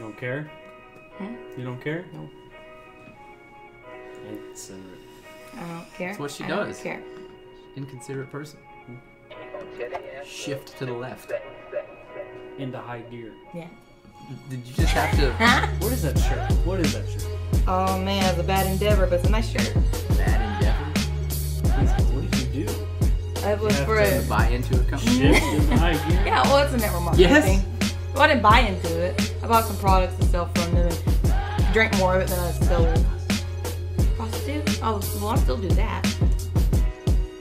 don't care? Hmm? You don't care? No. Inconsiderate. I don't care. That's what she I does. don't care. Inconsiderate person. Shift to the left. Into high gear. Yeah. Did you just have to... Huh? What is that shirt? What is that shirt? Oh man, it's a bad endeavor, but it's a nice shirt. Bad endeavor? What did you do? It was You for have a... Buy into a company? Shift into high gear? Yeah, well, it's a network marketing Yes. thing. Well, I didn't buy into it. I bought some products to sell from them and drink more of it than I sell it. Prostitute? Oh, well, I'll still do that.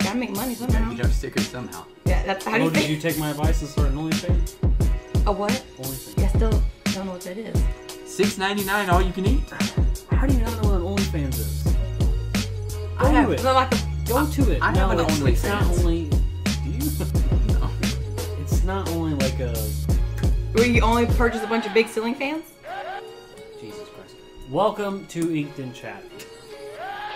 Gotta make money Gotta somehow. get our stickers somehow. Yeah, that's how do you Oh, did think? you take my advice and start an OnlyFans? A what? OnlyFans. Yeah, I still don't know what that is. $6.99 all you can eat? How do you not know what an OnlyFans is? I Go have to it. like a, Go to it. I have an it's not OnlyFans. only... Do you? No. It's not only like a... where you only purchase a bunch of big ceiling fans? Jesus Christ. Welcome to Inked and Chat.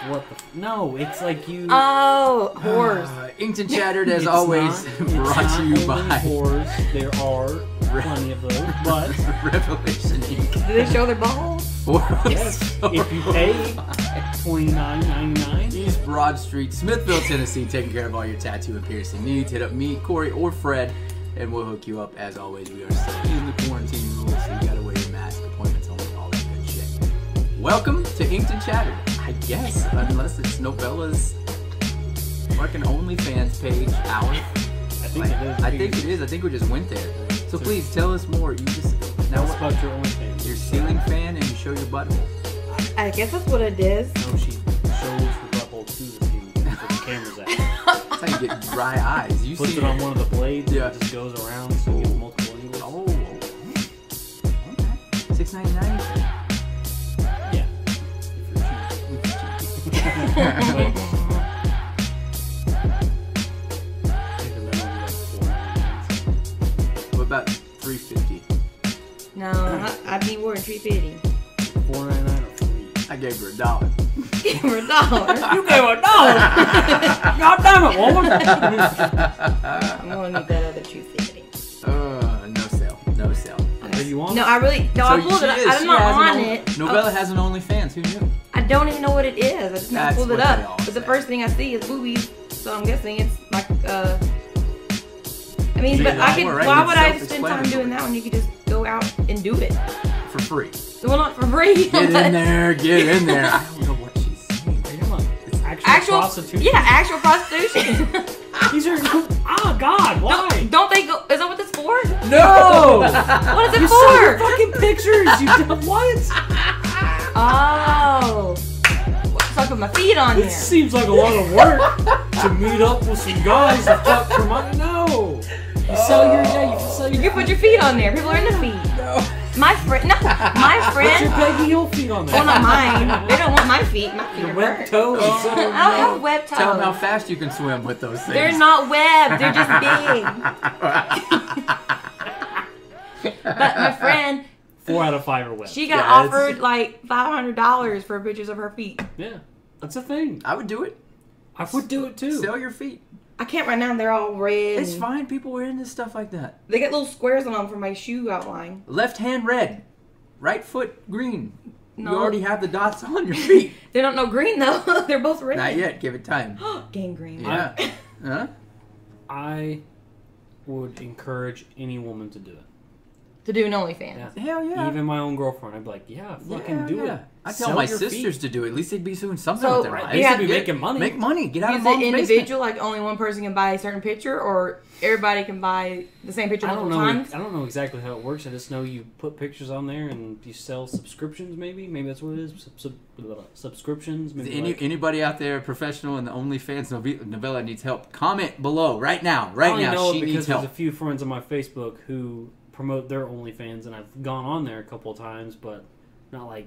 What the... No, it's like you... Oh, whores. Inked and Chattered, as It's always, not brought to you only by whores. There are plenty of those, but... Revelation Ink. Do they show their balls? Yes, if you pay $29.99. East Broad Street, Smithville, Tennessee, taking care of all your tattoo and piercing needs. Hit up me, Corey, or Fred, and we'll hook you up. As always, we are still in the quarantine rules, so you gotta wear your mask, appointments only, all that good shit. Welcome to Inked and Chattered. I guess, unless it's Novella's fucking OnlyFans page hour. I think it is. I think we just went there. So please tell us more. You just now What's about your OnlyFans? You're ceiling fan and you show your butthole. I guess that's what it is. No, she shows her butthole to the ceiling. That's what the camera's at. That's how you get dry eyes. You Puts see it on one of the blades Yeah. and it just goes around so you get multiple angles. Oh, okay. $6.99. Yeah. If you're cheap. What about $3.50? No, I'd be more than $3.50. $4.99 or free. I gave her $1. Give her $1. You gave $1. God damn it, woman! I'm gonna need that other $2.50. No sale. No sale. Are you on? No, I really. No, I pulled it. I'm not on it. Novella has an OnlyFans. Who knew? I don't even know what it is. I just now That's pulled it what they all up. But the say. first thing I see is boobies, so I'm guessing it's like I mean, See, but I could. right? Why It's would I spend time self-explanatory. doing that when you could just go out and do it? For free. Well, not for free. Get in there. Get in there. I don't know what she's saying. It's actual Actual prostitution. Yeah, actual prostitution. These are. Oh God! Why? Don't they go? Is that what this for? No! What is it You saw your for? fucking pictures. You did what? Oh. So I put my feet on It there. seems like a lot of work to meet up with some guys to fuck for money. No. You sell your You can put your feet on there. People are into feet. No. My friend, no, my Put your friend. Peggy Hill feet on there. Well, not mine. They don't want my feet. My feet Your are web burnt. toes. I don't have web toes. Tell them how fast you can swim with those things. They're not webbed. They're just big. But my friend, 4 out of 5 are web. she got Yeah, it's- offered like $500 for pictures of her feet. Yeah, that's a thing. I would do it. I would do it too. Sell your feet. I can't right now. They're all red. It's and fine. People are into stuff like that. They get little squares on them for my shoe outline. Left hand red. Right foot green. No. You already have the dots on your feet. They don't know green though. They're both red. Not yet. Give it time. Gangrene. Yeah. Huh? I would encourage any woman to do it. To do an OnlyFans. Yeah. Hell yeah. Even my own girlfriend, I'd be like, yeah, fucking do it. I tell Sell my your sisters feet. to do it. At least they'd be doing something So, with their right, lives. They Yeah, should be get- making money. Make money. Get out Is of it mom's individual, like only one person can buy a certain picture, or everybody can buy the same picture I don't multiple know. times? I don't know exactly how it works. I just know you put pictures on there and you sell subscriptions. Maybe that's what it is. Subscriptions. Maybe basement. Anybody out there professional in the OnlyFans Novella needs help? Comment below right now. I Right only now. know She it because needs there's help. a few friends on my Facebook who promote their OnlyFans, and I've gone on there a couple of times, but not like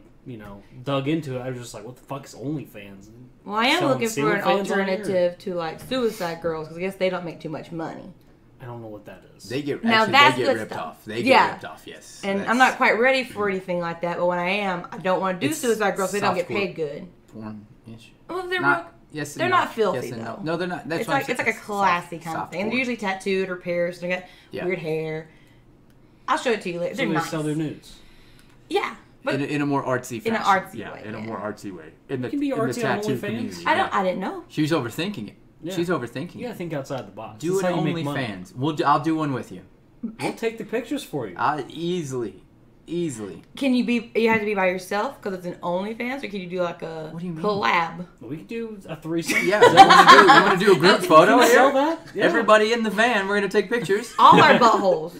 dug into it. I was just like, what the fuck is OnlyFans? Well, I am Selling looking for ceiling an fans on there? alternative to like Suicide Girls, because I guess they don't make too much money. I don't know what that is. They get Now actually, that's they get good ripped stuff. off. They get Yeah. ripped off. Yes. And That's I'm not quite ready for anything like that, but when I am, I don't want to do It's Suicide Girls. So they don't get softcore. paid good. porn-ish. Well, they're Not. Yes. and they're no. not filthy, Yes and though. No, they're not. That's it's what I'm like it's saying. like a classy kind of soft thing. And they're porn. usually tattooed or pierced. They got Yeah. weird hair. I'll show it to you later. So They're they nice. sell their nudes. Yeah. But in a more artsy fashion. in an artsy yeah, way. in a more artsy way. In the, can be in the artsy on tattoo OnlyFans. community. I didn't know. She's overthinking it. Yeah. She's overthinking You gotta it. think outside the box. Do That's it how you make money. OnlyFans. I'll do one with you. We'll take the pictures for you. Easily. Can you be? You have to be by yourself because it's an OnlyFans, or can you do like a What do you mean? collab? We could do a threesome. Yeah, you want to do a group photo Can we sell here? that? Yeah. Everybody in the van, we're gonna take pictures. All our buttholes.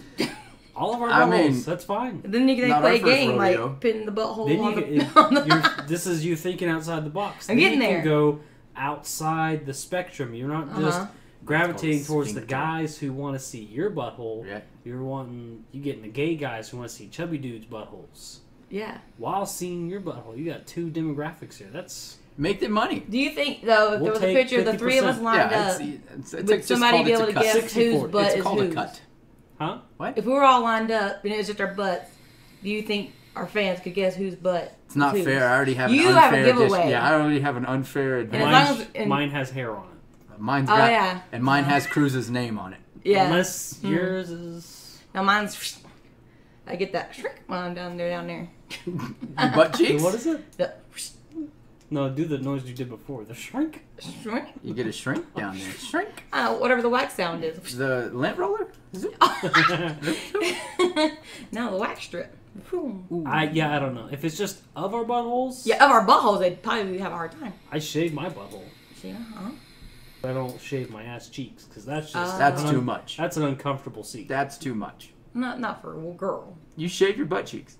All of our I buttholes. mean- That's fine. Then you can Not play a our first game rodeo. like pin the butthole Then on you the. can, this is you thinking outside the box. I'm Then getting you there. can go outside the spectrum. You're not just gravitating It's called towards the sphincter. guys who want to see your butthole. Yeah. You getting the gay guys who want to see chubby dudes' buttholes. Yeah. While seeing your butthole, you got two demographics here. That's Make them money. Do you think though, if We'll there was a take picture of the three of us 50%. lined Yeah, up, it's would just somebody called- be it's able a to cut. guess 60-40. whose butt It's is called a whose? cut. huh? What? If we were all lined up and it was just our butts, do you think our fans could guess whose butt? It's not whose? fair. I already have You an have a unfair giveaway. Yeah, I already have an unfair And as advantage. long as- Mine has hair on it. Mine's Oh, got, yeah. and mine has Kruz's name on it. Yeah. Unless yours is. Now mine's. I get that shrink when I'm down there. Your butt cheeks? What is it? The No, do the noise you did before. The shrink. shrink. You get a shrink down there. Shrink. Whatever the wax sound is. The lint roller? Zoop. No, the wax strip. Ooh. I don't know. If it's just of our buttholes, Yeah, of our buttholes, they'd probably have a hard time. I shave my butthole. See, huh? I don't shave my ass cheeks because that's just That's too much. That's an uncomfortable seat. That's too much. Not for a girl. You shave your butt cheeks.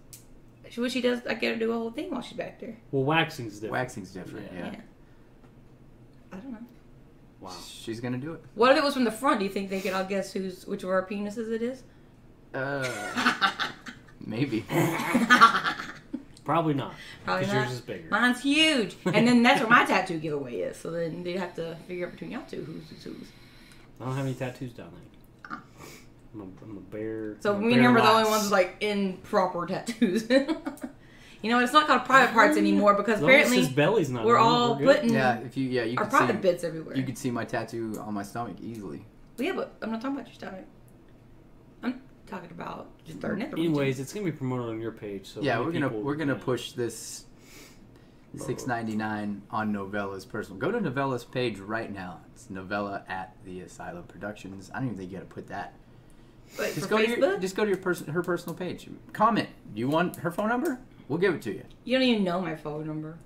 What she does, I get her to do a whole thing while she's back there. Well, waxing's different. Waxing's different, Yeah. yeah. I don't know. Wow. She's gonna do it. What if it was from the front? Do you think they could all guess which of our penises it is? Maybe. Probably not. Probably Because not. yours is bigger. Mine's huge. And then that's where my tattoo giveaway is. So then they'd have to figure out between y'all two who's. I don't have any tattoos down there. I'm a bear. So I'm a me and bear him are the only lass. ones like in proper tattoos. You know, it's not called private parts anymore because As long as apparently his belly's not we're in it, all good. putting Yeah, you our could private see bits everywhere. you could see my tattoo on my stomach easily. Well, yeah, but I'm not talking about your stomach. I'm talking about just our nether. Anyways, it's gonna be promoted on your page. So Yeah, many we're gonna people- push this $6.99 on Novella's personal. Go to Novella's page right now. It's Novella at the Asylum Productions. I don't even think you gotta put that. But Just for go Facebook, to your her personal page. Comment. Do you want her phone number? We'll give it to you. you don't even know my phone number.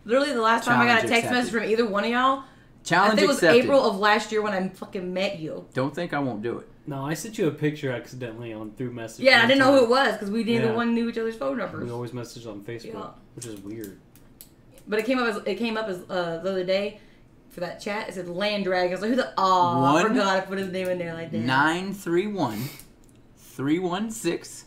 Literally, the last time I got a Challenge text accepted. message from either one of y'all, I Challenge think it was accepted. April of last year when I fucking met you. Don't think I won't do it. No, I sent you a picture accidentally through message. Yeah, I one didn't know time. who it was because we neither Yeah. one knew each other's phone numbers. We always message on Facebook, Yeah. which is weird. But it came up as the other day for that chat. It said Land Dragon. I was like, who the? Oh, I One- forgot I put his name in there like that. 931-316.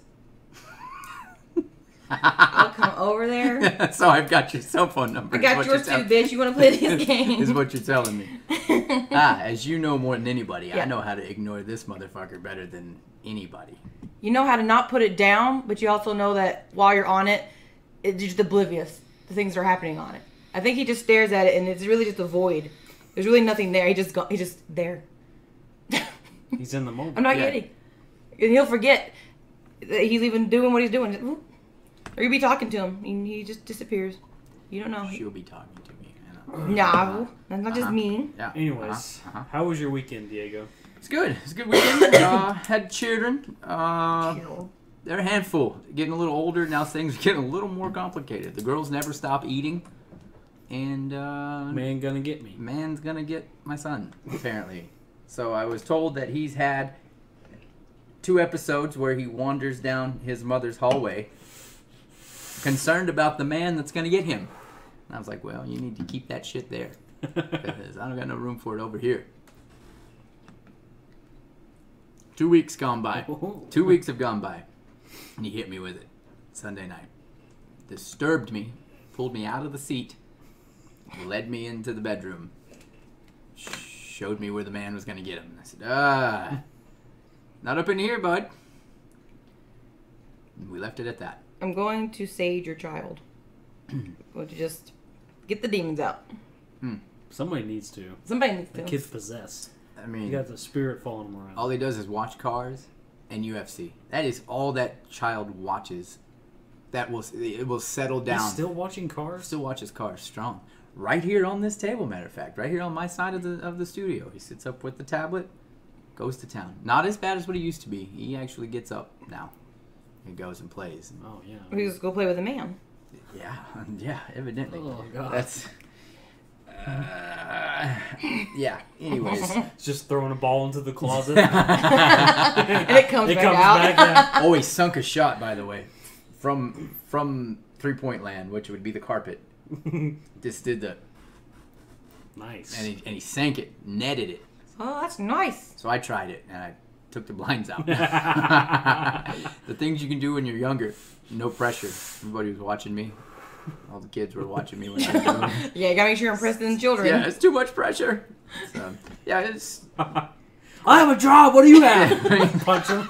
I'll come over there. So I've got your cell phone number. I is got what yours too, you're bitch. You want to play these games? is what you're telling me. As you know more than anybody, Yeah. I know how to ignore this motherfucker better than anybody. You know how to not put it down, but you also know that while you're on it, it's just oblivious to things that are happening on it. I think he just stares at it, and it's really just a void. There's really nothing there. He's just there. He's in the moment. I'm not Yeah. kidding. And he'll forget that he's even doing what he's doing. Or you'll be talking to him, and he just disappears. You don't know. She'll be talking to me. No, that's not just mean. Yeah. Anyways, how was your weekend, Diego? It's good. It's a good weekend. Had children. They're a handful. Getting a little older now. Things are getting a little more complicated. The girls never stop eating, and Man gonna get me. man's gonna get my son apparently. So I was told that he's had 2 episodes where he wanders down his mother's hallway, concerned about the man that's gonna get him. And I was like, well, you need to keep that shit there because I don't got no room for it over here. 2 weeks gone by. 2 weeks have gone by. And he hit me with it Sunday night. Disturbed me, pulled me out of the seat, led me into the bedroom, showed me where the man was going to get him. I said, not up in here, bud. And we left it at that. I'm going to sage your child. Going to just get the demons out. Somebody needs to. Somebody needs The to. kid's possessed. I You mean, got the spirit following him around. all he does is watch cars and UFC. That is all that child watches it will settle down. He's still watching Cars? Still watches Cars, strong. Right here on this table, matter of fact. Right here on my side of the studio. He sits up with the tablet, goes to town. Not as bad as what he used to be. He actually gets up now. He goes and plays. Oh, yeah. We just go play with a man. Yeah, evidently. Oh, God. That's... yeah, anyways. It's just throwing a ball into the closet. And it comes back out. yeah. Oh, he sunk a shot, by the way. From 3-point land, which would be the carpet. Just did the... Nice. And he sank it, netted it. Oh, that's nice. So I tried it, and I took the blinds out. The things you can do when you're younger. No pressure. Everybody was watching me. All the kids were watching me when I was doing it. Yeah, you gotta make sure you're impressing the children. Yeah, it's too much pressure. So, yeah, it's... I have a job. What do you have? Punch him.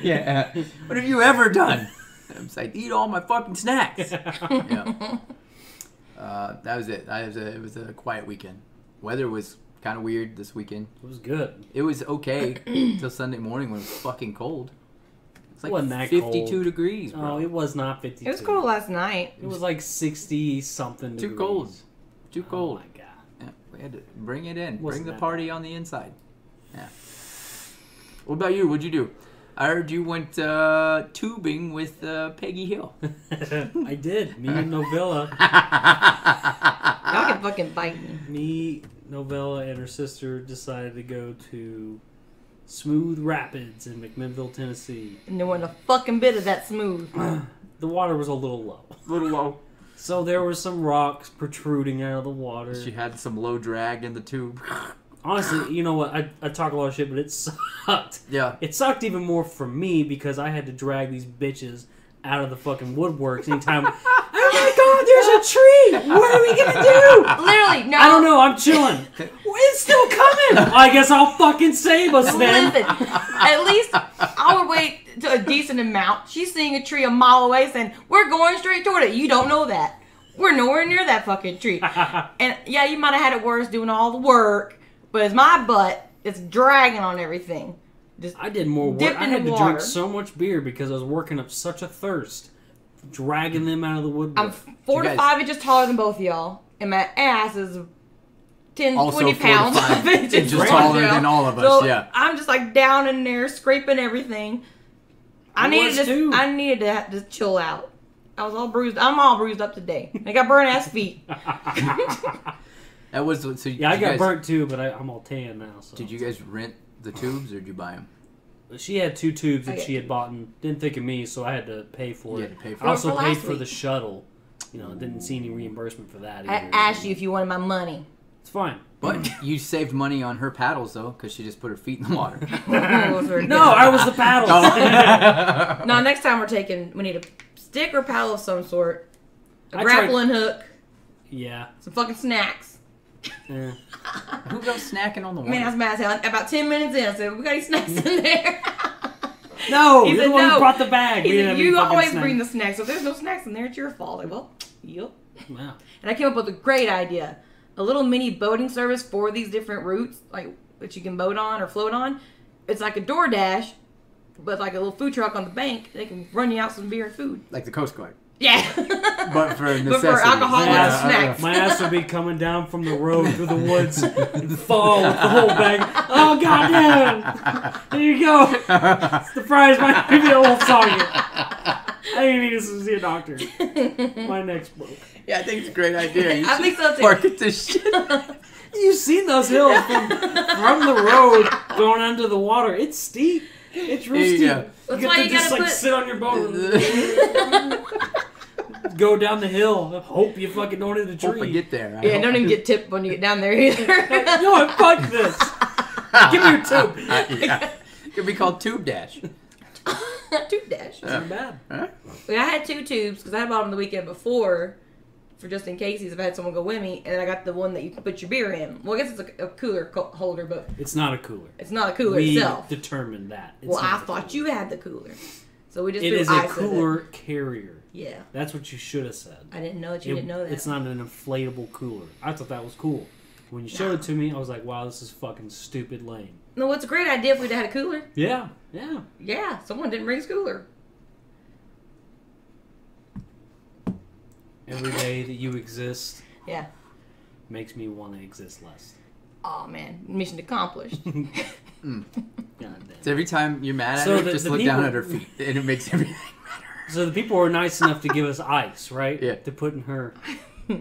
Yeah. What have you ever done? I was like, eat all my fucking snacks. Yeah. That was it. It was a quiet weekend. Weather was kind of weird this weekend. It was good. It was okay until Sunday morning when it was fucking cold. It's like Wasn't that 52 cold. degrees, bro. Oh, it was not 52. It was cold last night. It was like 60-something Too degrees. cold. Too cold. Oh, my God. Yeah, we had to bring it in. Wasn't Bring the that party on the inside. Yeah. What about you? What'd you do? I heard you went tubing with Peggy Hill. I did. Me and Novella. Y'all can fucking bite me. Me, Novella, and her sister decided to go to Smooth Rapids in McMinnville, Tennessee. And there wasn't a fucking bit of that smooth. The water was a little low. Little low. So there were some rocks protruding out of the water. She had some low drag in the tube. Honestly, you know what? I talk a lot of shit, but it sucked. Yeah. It sucked even more for me because I had to drag these bitches out of the fucking woodworks anytime. Oh my God, there's a tree! What are we gonna do? Literally, no. I don't know, I'm chilling. It's still coming! I guess I'll fucking save us then. Listen, at least I would wait to a decent amount. She's seeing a tree a mile away saying, we're going straight toward it. You don't know that. We're nowhere near that fucking tree. And yeah, you might have had it worse doing all the work, but it's my butt. It's dragging on everything. Just I did more work. dipped I in had the to water. drink so much beer because I was working up such a thirst. Dragging them out of the woodwork. I'm 4 to 5 inches taller than both of y'all, and my ass is 10, Also 20 pounds 4 to 5 inches taller taller than all of us, so yeah. I'm just like down in there scraping everything. I needed to just chill out. I was all bruised. I'm all bruised up today. I got burnt ass feet. That was so. Yeah, I got burnt too, but I'm all tan now. So. Did you guys rent the tubes or did you buy them? She had 2 tubes that Okay. she had bought and didn't think of me, so I had to pay for You it. had to pay for I also it. paid Last for the week. shuttle. You know, didn't see any reimbursement for that either. I asked you if you wanted my money. It's fine. But you saved money on her paddles though, because she just put her feet in the water. No, I was the paddle. No, next time we need a stick or paddle of some sort, a I grappling hook, Yeah. some fucking snacks. Eh. Who goes snacking on the water? Man, I was mad as hell. About 10 minutes in, I said, we got any snacks in there? No, He you're said, the one no. who brought the bag. He We didn't said, have any you fucking always snacks. bring the snacks. So if there's no snacks in there, it's your fault. Like, well, yep. Wow. And I came up with a great idea. A little mini boating service for these different routes, like that you can boat on or float on. It's like a DoorDash, but like a little food truck on the bank. They can run you out some beer and food. Like the Coast Guard. Yeah. But for necessities. But for alcohol My and ass, snacks. my ass would be coming down from the road through the woods and fall with the whole bag. Oh, goddamn! There you go. It's the prize might be the old song. I didn't need to see a doctor. My neck's broke. Yeah, I think it's a great idea. You I should think so, too. Market this shit. You've seen those hills from the road going under the water. It's steep. It's real steep. Yeah. That's You why get you to just gotta like put- sit on your boat. Go down the hill. Hope you fucking don't hit a tree. Hope I get there. Yeah, don't even get tipped when you get down there either. No, fuck this. Give me your tube. Yeah. It could be called Tube Dash. Tube dash. It's not bad. Huh? I had 2 tubes because I bought them the weekend before for just in case if I had someone go with me. And then I got the one that you can put your beer in. Well, I guess it's a cooler holder, but It's not a cooler. it's not a cooler We itself. determined that. It's Well, I not a thought cooler. you had the cooler. So we just It threw is a ice in it. cooler carrier. Yeah. That's what you should have said. I didn't know that you didn't know that. It's not an inflatable cooler. I thought that was cool. When you showed it to me, I was like, wow, this is fucking stupid lame. No, it's a great idea if we'd had a cooler. Yeah, yeah. Yeah, someone didn't bring his cooler. every day that you exist Yeah. makes me want to exist less. Oh man, mission accomplished. God damn. So every time you're mad at So her, the- just the look people- down at her feet, and it makes everything better. So the people were nice enough to give us ice, right? Yeah. To put in her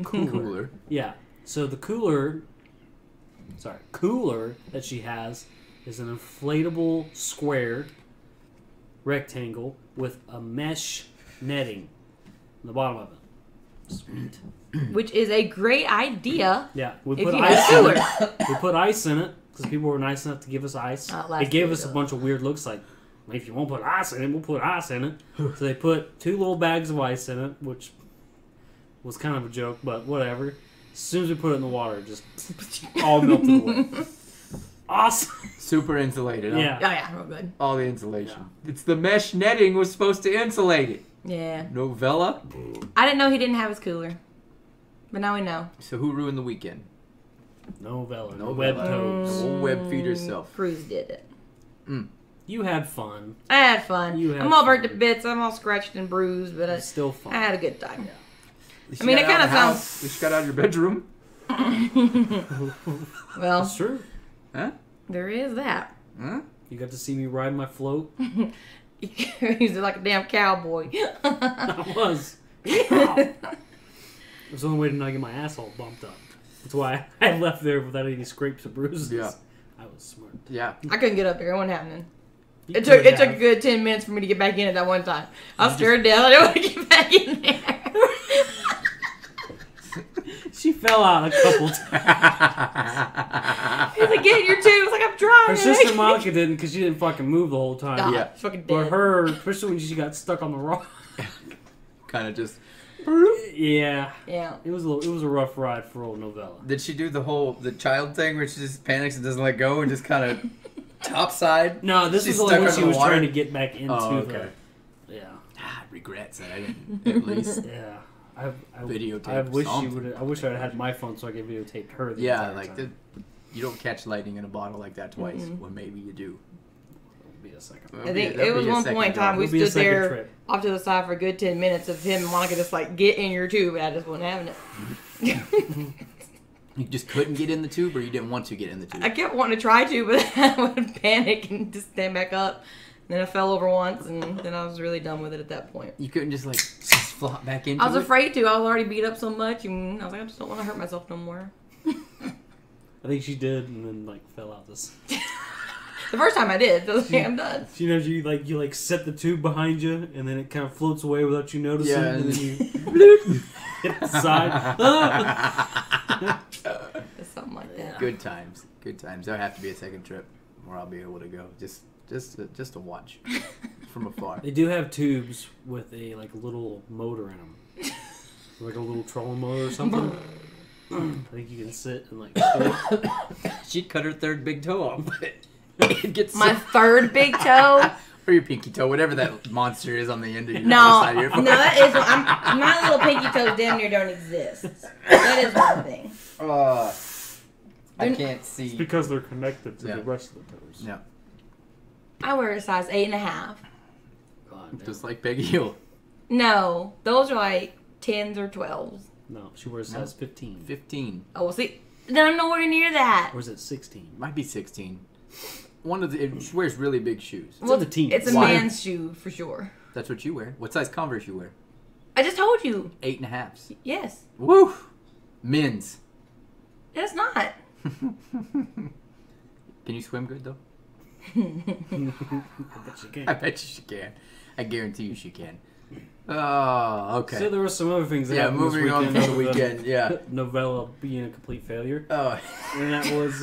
cooler. Cooler. Yeah. So the cooler that she has is an inflatable square rectangle with a mesh netting in the bottom of it. Sweet. Which is a great idea. Yeah, we If put you ice have a in cooler. it. We put ice in it because people were nice enough to give us ice. Last They gave year, us a though. bunch of weird looks like, if you won't put ice in it, we'll put ice in it. So they put 2 little bags of ice in it, which was kind of a joke, but whatever. As soon as we put it in the water, it just all melted away. Awesome. Super insulated. Huh? Yeah. Oh yeah, real good. All the insulation. It's the mesh netting was supposed to insulate it. Yeah. Novella. I didn't know he didn't have his cooler, but now we know. So who ruined the weekend? No Vela. No No web Vela. toes. The old web feeder self. Kruz did it. You had fun. I had fun. You had I'm all burnt fun. to bits. I'm all scratched and bruised, but It's still fun. I had a good time. I mean, it kinda sounds- You just got out of your bedroom. Well, That's true. Huh? there is that. Huh? You got to see me ride my float. He's like a damn cowboy. I was. It was the only way to not get my asshole bumped up. That's why I left there without any scrapes or bruises. Yeah. I was smart. Yeah. I couldn't get up there. It wasn't happening. You It took could a have. good 10 minutes for me to get back in at that one time. I was scared to death. I didn't want to get back in there. She fell out a couple times. He's like, get in your tube. It's like, I'm trying. Her sister Monica didn't because she didn't fucking move the whole time. God, Yeah. she's fucking But dead. her, especially when she got stuck on the rock. Kind of just. Yeah. Yeah. It was a rough ride for old Novella. Did she do the child thing where she just panics and doesn't let go and just kind of topside? No, this She's was only stuck when under she the was water? trying to get back into Oh, okay. the. Yeah. Ah, regrets that I didn't at least. Yeah. I Videotape I wish she something. would. I wish I had had my phone so I could videotape her. The Yeah, entire like time. you don't catch lightning in a bottle like that twice. Well, maybe you do. It'll be a second. I think it was one point in time we It'll be a stood second there trip. off to the side for a good 10 minutes of him and Monica just like, get in your tube, and I just wasn't having it. You just couldn't get in the tube, or you didn't want to get in the tube. I kept wanting to try to, but I would panic and just stand back up. And then I fell over once, and then I was really done with it at that point. You couldn't just just flop back into I was it. afraid to. I was already beat up so much, and I was like, I just don't want to hurt myself no more. I think she did, and then like fell out this. The first time I did, so I was like, I'm done. You know, you set the tube behind you, and then it kind of floats away without you noticing, Yeah, and and then you hit the side. It's something like that. Good times. Good times. There'll have to be a second trip where I'll be able to go. Just to watch from afar. They do have tubes with a little motor in them, like a little trolling motor or something. I think you can sit and She'd cut her third big toe off, but it gets My third big toe? or your pinky toe, whatever that monster is on the end of your No, side of your no, foot. that is one. My little pinky toes damn near don't exist. That is one thing. I They're- can't It's see. because they're connected to Yeah. the rest of the toes. Yeah, I wear a size 8.5. God damn. just like Peggy Hill. No, those are like 10s or 12s. No, she wears size 15. 15. Oh, well, see, then I'm nowhere near that. Or is it 16? Might be 16. She wears really big shoes. It's in the teens. It's a Why? man's shoe for sure. That's what you wear. What size Converse you wear? I just told you. 8.5s. Yes. Woo! Men's. It's not. Can you swim good though? I bet you can. I bet you she can. I guarantee you she can. Oh, okay. So there were some other things that Yeah, happened moving this on weekend. from the weekend. Yeah. Novella being a complete failure. Oh. And that was...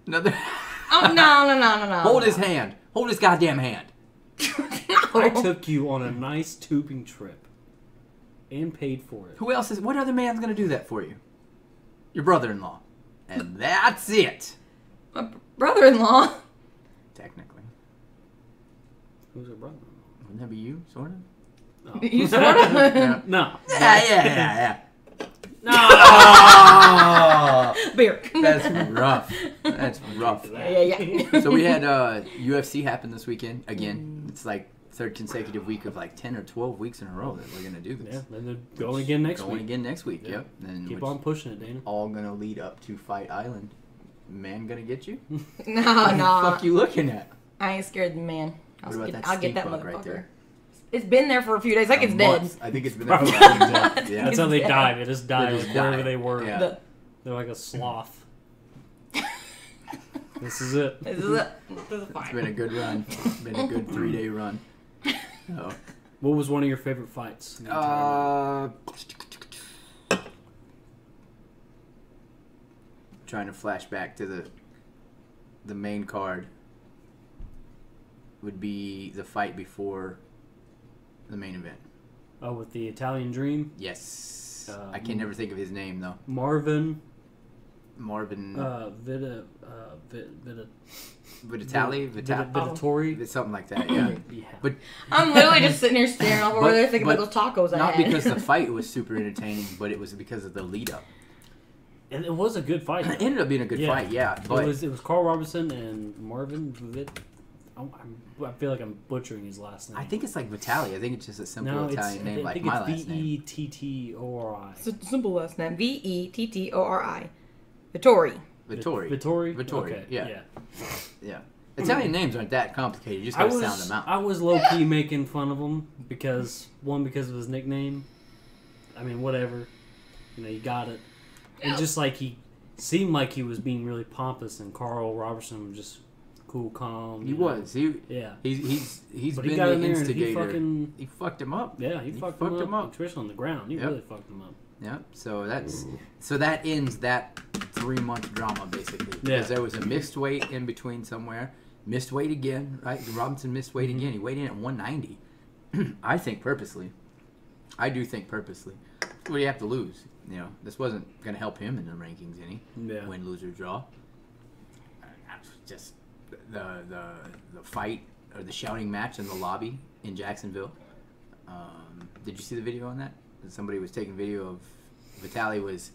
Another. Oh, no. Hold his hand. Hold his goddamn hand. I took you on a nice tubing trip. And paid for it. Who else is? What other man's gonna do that for you? Your brother-in-law. And that's it. My brother-in-law. Technically. Who's her brother? Wouldn't that be you, sort of? No. You sort of. Yeah. No. Yeah. No! Oh, Beer. that's rough. That's rough. Yeah. So we had UFC happen this weekend. Again, it's like third consecutive week of like 10 or 12 weeks in a row that we're gonna do this. Yeah, then they're going again next Going week. again next week. Yep. And Keep on pushing it, Dana. all gonna lead up to Fight Island. Man, gonna get you? No, What the no. fuck you looking at? I ain't scared of the man. What about that I'll get stink that bug motherfucker. right there? It's been there for a few days. Like it's dead. Months. I think it's been there for months. Yeah. That's how they dead. died. They just died They just like, wherever died. they were. Yeah. They're like a sloth. This is it. This is it. This is It's fine. been a good run. It's been a good 3-day run. Oh. What was one of your favorite fights? in the entire night? Trying to flash back to the main card would be the fight before the main event. Oh, with the Italian Dream? Yes. I can never think of his name though. Marvin. Marvin Vittatori. It's something like that, yeah. Yeah. But I'm literally just sitting here staring off over But- there thinking about but those tacos I not had. because the fight was super entertaining, but it was because of the lead up. And it was a good fight. It ended up being a good fight, yeah. But it was Carl Robinson and Marvin Vitt. I feel like I'm butchering his last name. I think it's like Vitali. I think it's just a simple Italian name, like my last name. Vettori. It's a simple last name. Vettori. Vittori. Vittori. Okay. Yeah. Italian names aren't that complicated. You just gotta sound them out. I was low key making fun of him because of his nickname. I mean, whatever. You got it. And just like he seemed like he was being really pompous, and Carl Robertson was just cool, calm. He was. He's But been he got the in there and instigator. he fucked him up. Yeah, he fucked him up, especially on the ground. He really fucked him up. Yeah. So that ends that 3-month drama basically. Because there was a missed weight in between somewhere. Missed weight again, right? Robinson missed weight again. He weighed in at 190. I think purposely. I do think purposely. What do you have to lose? This wasn't going to help him in the rankings any. Yeah. Win, lose, or draw. Just the fight or the shouting match in the lobby in Jacksonville. Did you see the video on that? Somebody was taking video of Vitali was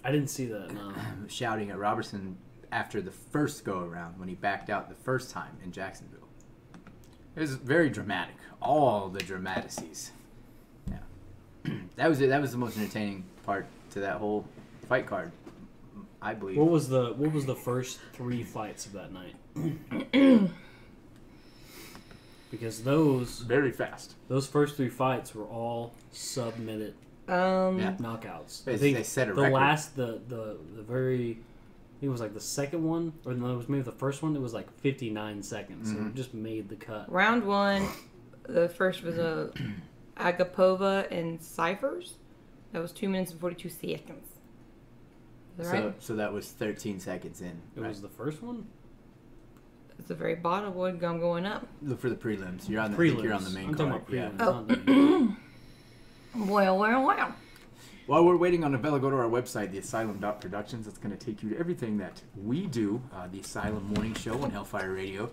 I didn't see that. No. shouting at Robertson after the first go around when he backed out the first time in Jacksonville. It was very dramatic. All the dramatices. Yeah. That was it. That was the most entertaining part to that whole fight card, I believe. What was the first 3 fights of that night? Because very fast. Those first 3 fights were all sub-minute knockouts. They I think set a the record. last the very I think it was like the second one, or no, it was maybe the first one. It was like 59 seconds. So it just made the cut. Round 1, the first was Agapova and Cyphers. That was 2 minutes and 42 seconds. Is that right? So that was 13 seconds in. It was the first one? It's the very bottom. I'm going up. Look for the prelims. You're on the, Prelims. I think you're on the main I'm card. talking about prelims. Oh. not the- Well. While we're waiting on Avella, go to our website, theasylum.productions. That's going to take you to everything that we do, the Asylum Morning Show on Hellfire Radio.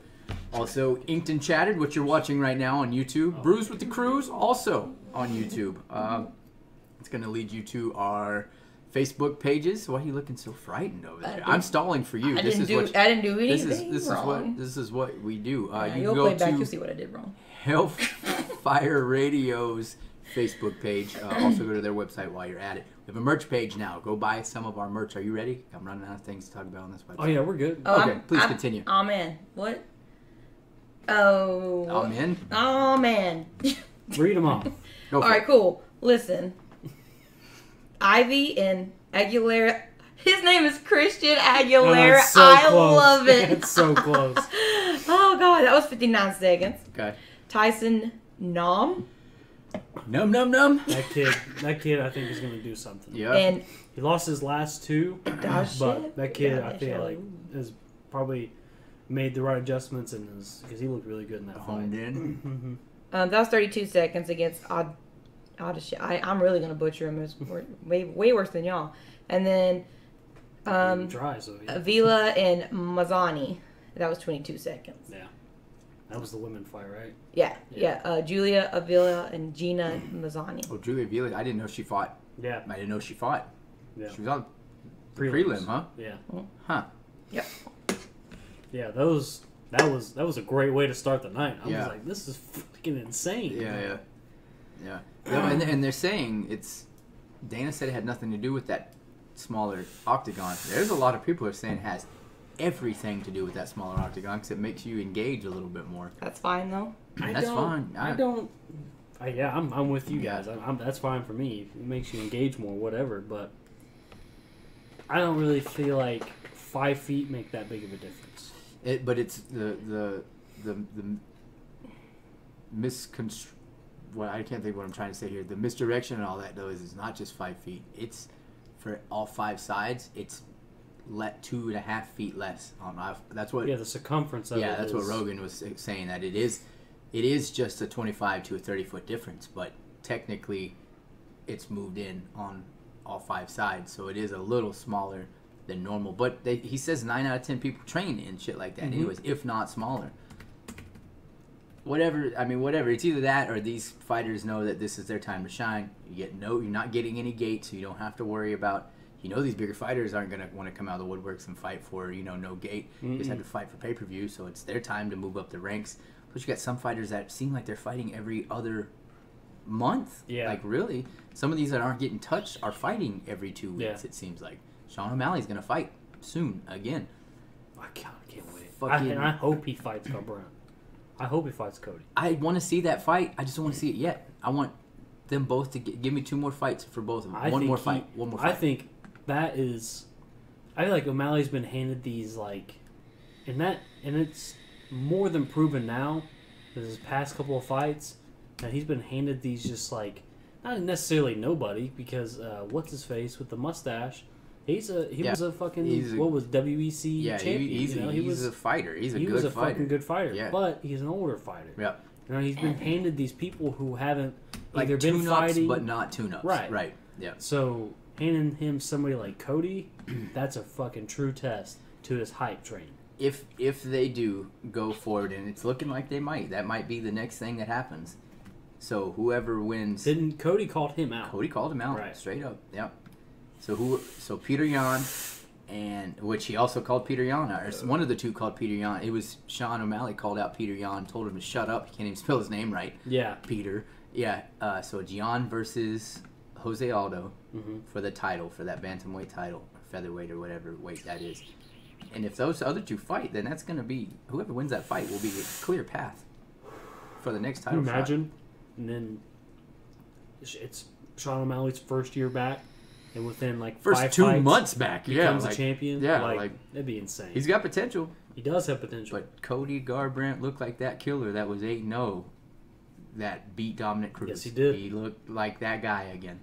Also, Inked and Chattered, which you're watching right now on YouTube. Bruised with the Kruz, also on YouTube. It's going to lead you to our Facebook pages. Why are you looking so frightened over there? I'm stalling for you. I didn't do anything wrong. This is what we do. You You'll go play back. to You'll see what I did wrong. Hellfire Radio's Facebook page. Also go to their website while you're at it. We have a merch page now. Go buy some of our merch. Are you ready? I'm running out of things to talk about on this website. Oh yeah, we're good. Okay, please continue. Amen. What? Oh. Amen. Oh man. Read them off. Go for All right, it. cool. Listen. Ivy and Aguilera. His name is Christian Aguilera. it's so I close. love it. It's so close. Oh god, that was 59 seconds. Okay. Tyson Nom. Num num num. That kid, I think is gonna do something. Yeah. And He lost his last 2, but that kid, I feel like, has probably made the right adjustments and because he looked really good in that Honed fight. in. that was 32 seconds against I'm really gonna butcher him. It's way worse than y'all. And then Dry, so yeah. Avila and Mazzani. That was 22 seconds. Yeah. That was the women fight, right? Yeah. Julia Avila and Gina Mazzani. Oh, Julia Vila. I didn't know she fought. Yeah. I didn't know she fought. Yeah. She was on Prelims. prelim, huh? Yeah. Huh. Yep. Yeah, those that was a great way to start the night. I Yeah. was like, this is fucking insane. Yeah. And they're saying Dana said it had nothing to do with that smaller octagon. There's a lot of people who are saying it has everything to do with that smaller octagon because it makes you engage a little bit more. That's fine though. That's fine. I'm with you guys. That's fine for me. It makes you engage more, whatever. But I don't really feel like 5 feet make that big of a difference. But it's the misconstruction. Well, I can't think of what I'm trying to say here. The misdirection and all that though is not just 5 feet. It's for all 5 sides. It's 2.5 feet less on. That's what. Yeah, the circumference of it. Yeah, that's what Rogan was saying, that it is just a 25 to a 30-foot difference, but technically it's moved in on all 5 sides, so it is a little smaller than normal. But he says 9 out of 10 people train in shit like that, anyways, if not smaller. Whatever. It's either that or these fighters know that this is their time to shine. You're not getting any gate, so you don't have to worry about. These bigger fighters aren't going to want to come out of the woodworks and fight for, no gate. They just have to fight for pay-per-view, so it's their time to move up the ranks. Plus, you got some fighters that seem like they're fighting every other month. Yeah. Like, really. Some of these that aren't getting touched are fighting every 2 weeks, Yeah. it seems like. Sean O'Malley's going to fight soon, again. I can't wait. Fucking- I hope he fights Garbrandt. I hope he fights Cody. I want to see that fight. I just don't want to see it yet. I want them both to give me 2 more fights for both of them. One more fight. I think that is... I feel like O'Malley's been handed these, like... And it's more than proven now, his past couple of fights, that he's been handed these just, like... Not necessarily nobody, because what's-his-face with the mustache... He was a fucking WEC champion. He's a fighter. He's a good fighter. He was a fucking good fighter. Yeah. But he's an older fighter. Yeah. He's been handed these people who haven't Like either been tune-ups, fighting, but not tune-ups. Right. Yeah. So handing him somebody like Cody, that's a fucking true test to his hype train. If they do go forward, and it's looking like they might, that might be the next thing that happens. So whoever wins, Didn't Cody called him out? Cody called him out Right. straight up. Yep. So Peter Yan, and which he also called Peter Yan, or one of the two called Peter Yan. It was Sean O'Malley called out Peter Yan, told him to shut up. He can't even spell his name right. Yeah. Peter. Yeah. So it's Yan versus Jose Aldo for the title, for that bantamweight title, or featherweight, or whatever weight that is. And if those other two fight, then that's going to be, whoever wins that fight will be a clear path for the next title Can you imagine? And then it's Sean O'Malley's first year back, and within like First 5 2 fights, months back, becomes a champion. Yeah, that'd be insane. he's got potential. He does have potential. But Cody Garbrandt looked like that killer that was 8-0 that beat Dominic Cruz. Yes, he did. He looked like that guy again,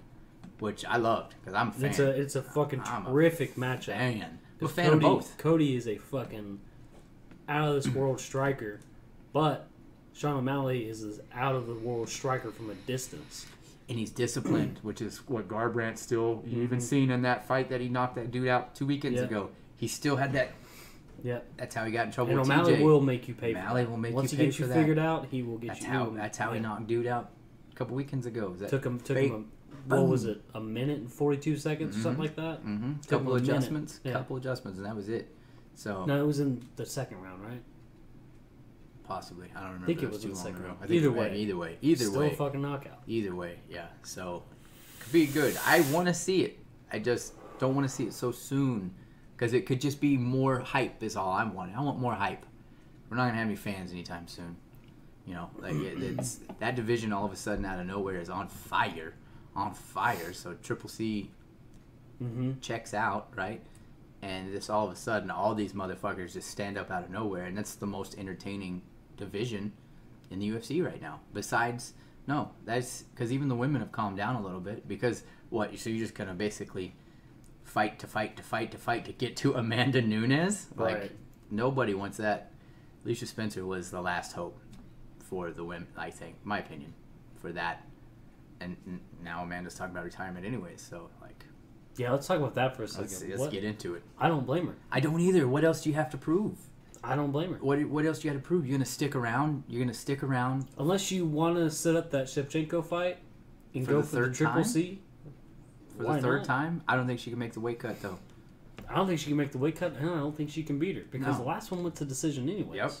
which I loved because I'm a fan. It's a fucking terrific matchup. Man, I'm a 'Cause fan of both. Cody is a fucking out of this world striker, but Sean O'Malley is an out of the world striker from a distance. And he's disciplined, which is what Garbrandt still, you even seen in that fight that he knocked that dude out 2 weekends ago. He still had that. Yeah. That's how he got in trouble And with O'Malley TJ. will make you pay for O'Malley that. will make Once you he pay gets you for figured that. out, he will get That's you. how he knocked dude out a couple weekends ago. Took him what was it, a minute and 42 seconds or something like that? Couple him a adjustments. minute. Yeah. Couple adjustments, and that was it. So No, it was in the second round, right? possibly. I don't remember. I think it That was in too the long second ago. round. I think Either Still way. a fucking knockout. Either way, yeah. So, could be good. I want to see it. I just don't want to see it so soon because it could just be more hype is all I want. I want more hype. We're not going to have any fans anytime soon. It's that division all of a sudden out of nowhere is on fire. So Triple C checks out, right? And this all of a sudden, all these motherfuckers just stand up out of nowhere. And that's the most entertaining division in the UFC right now. Besides, no, that's because even the women have calmed down a little bit. Because what? So you're just gonna basically fight to get to Amanda Nunes? Right. Like nobody wants that. Alicia Spencer was the last hope for the women. I think, my opinion, for that. And now Amanda's talking about retirement anyways. So like, Yeah, let's talk about that for a second. let's get into it. I don't blame her. I don't either. What else do you have to prove? I don't blame her. What else do you have to prove? You're gonna stick around. Unless you want to set up that Shevchenko fight and For go the for the third Triple time? C. For Why the third not? time. I don't think she can make the weight cut though. I don't think she can make the weight cut, and I don't think she can beat her because No. the last one went to decision anyways. Yep.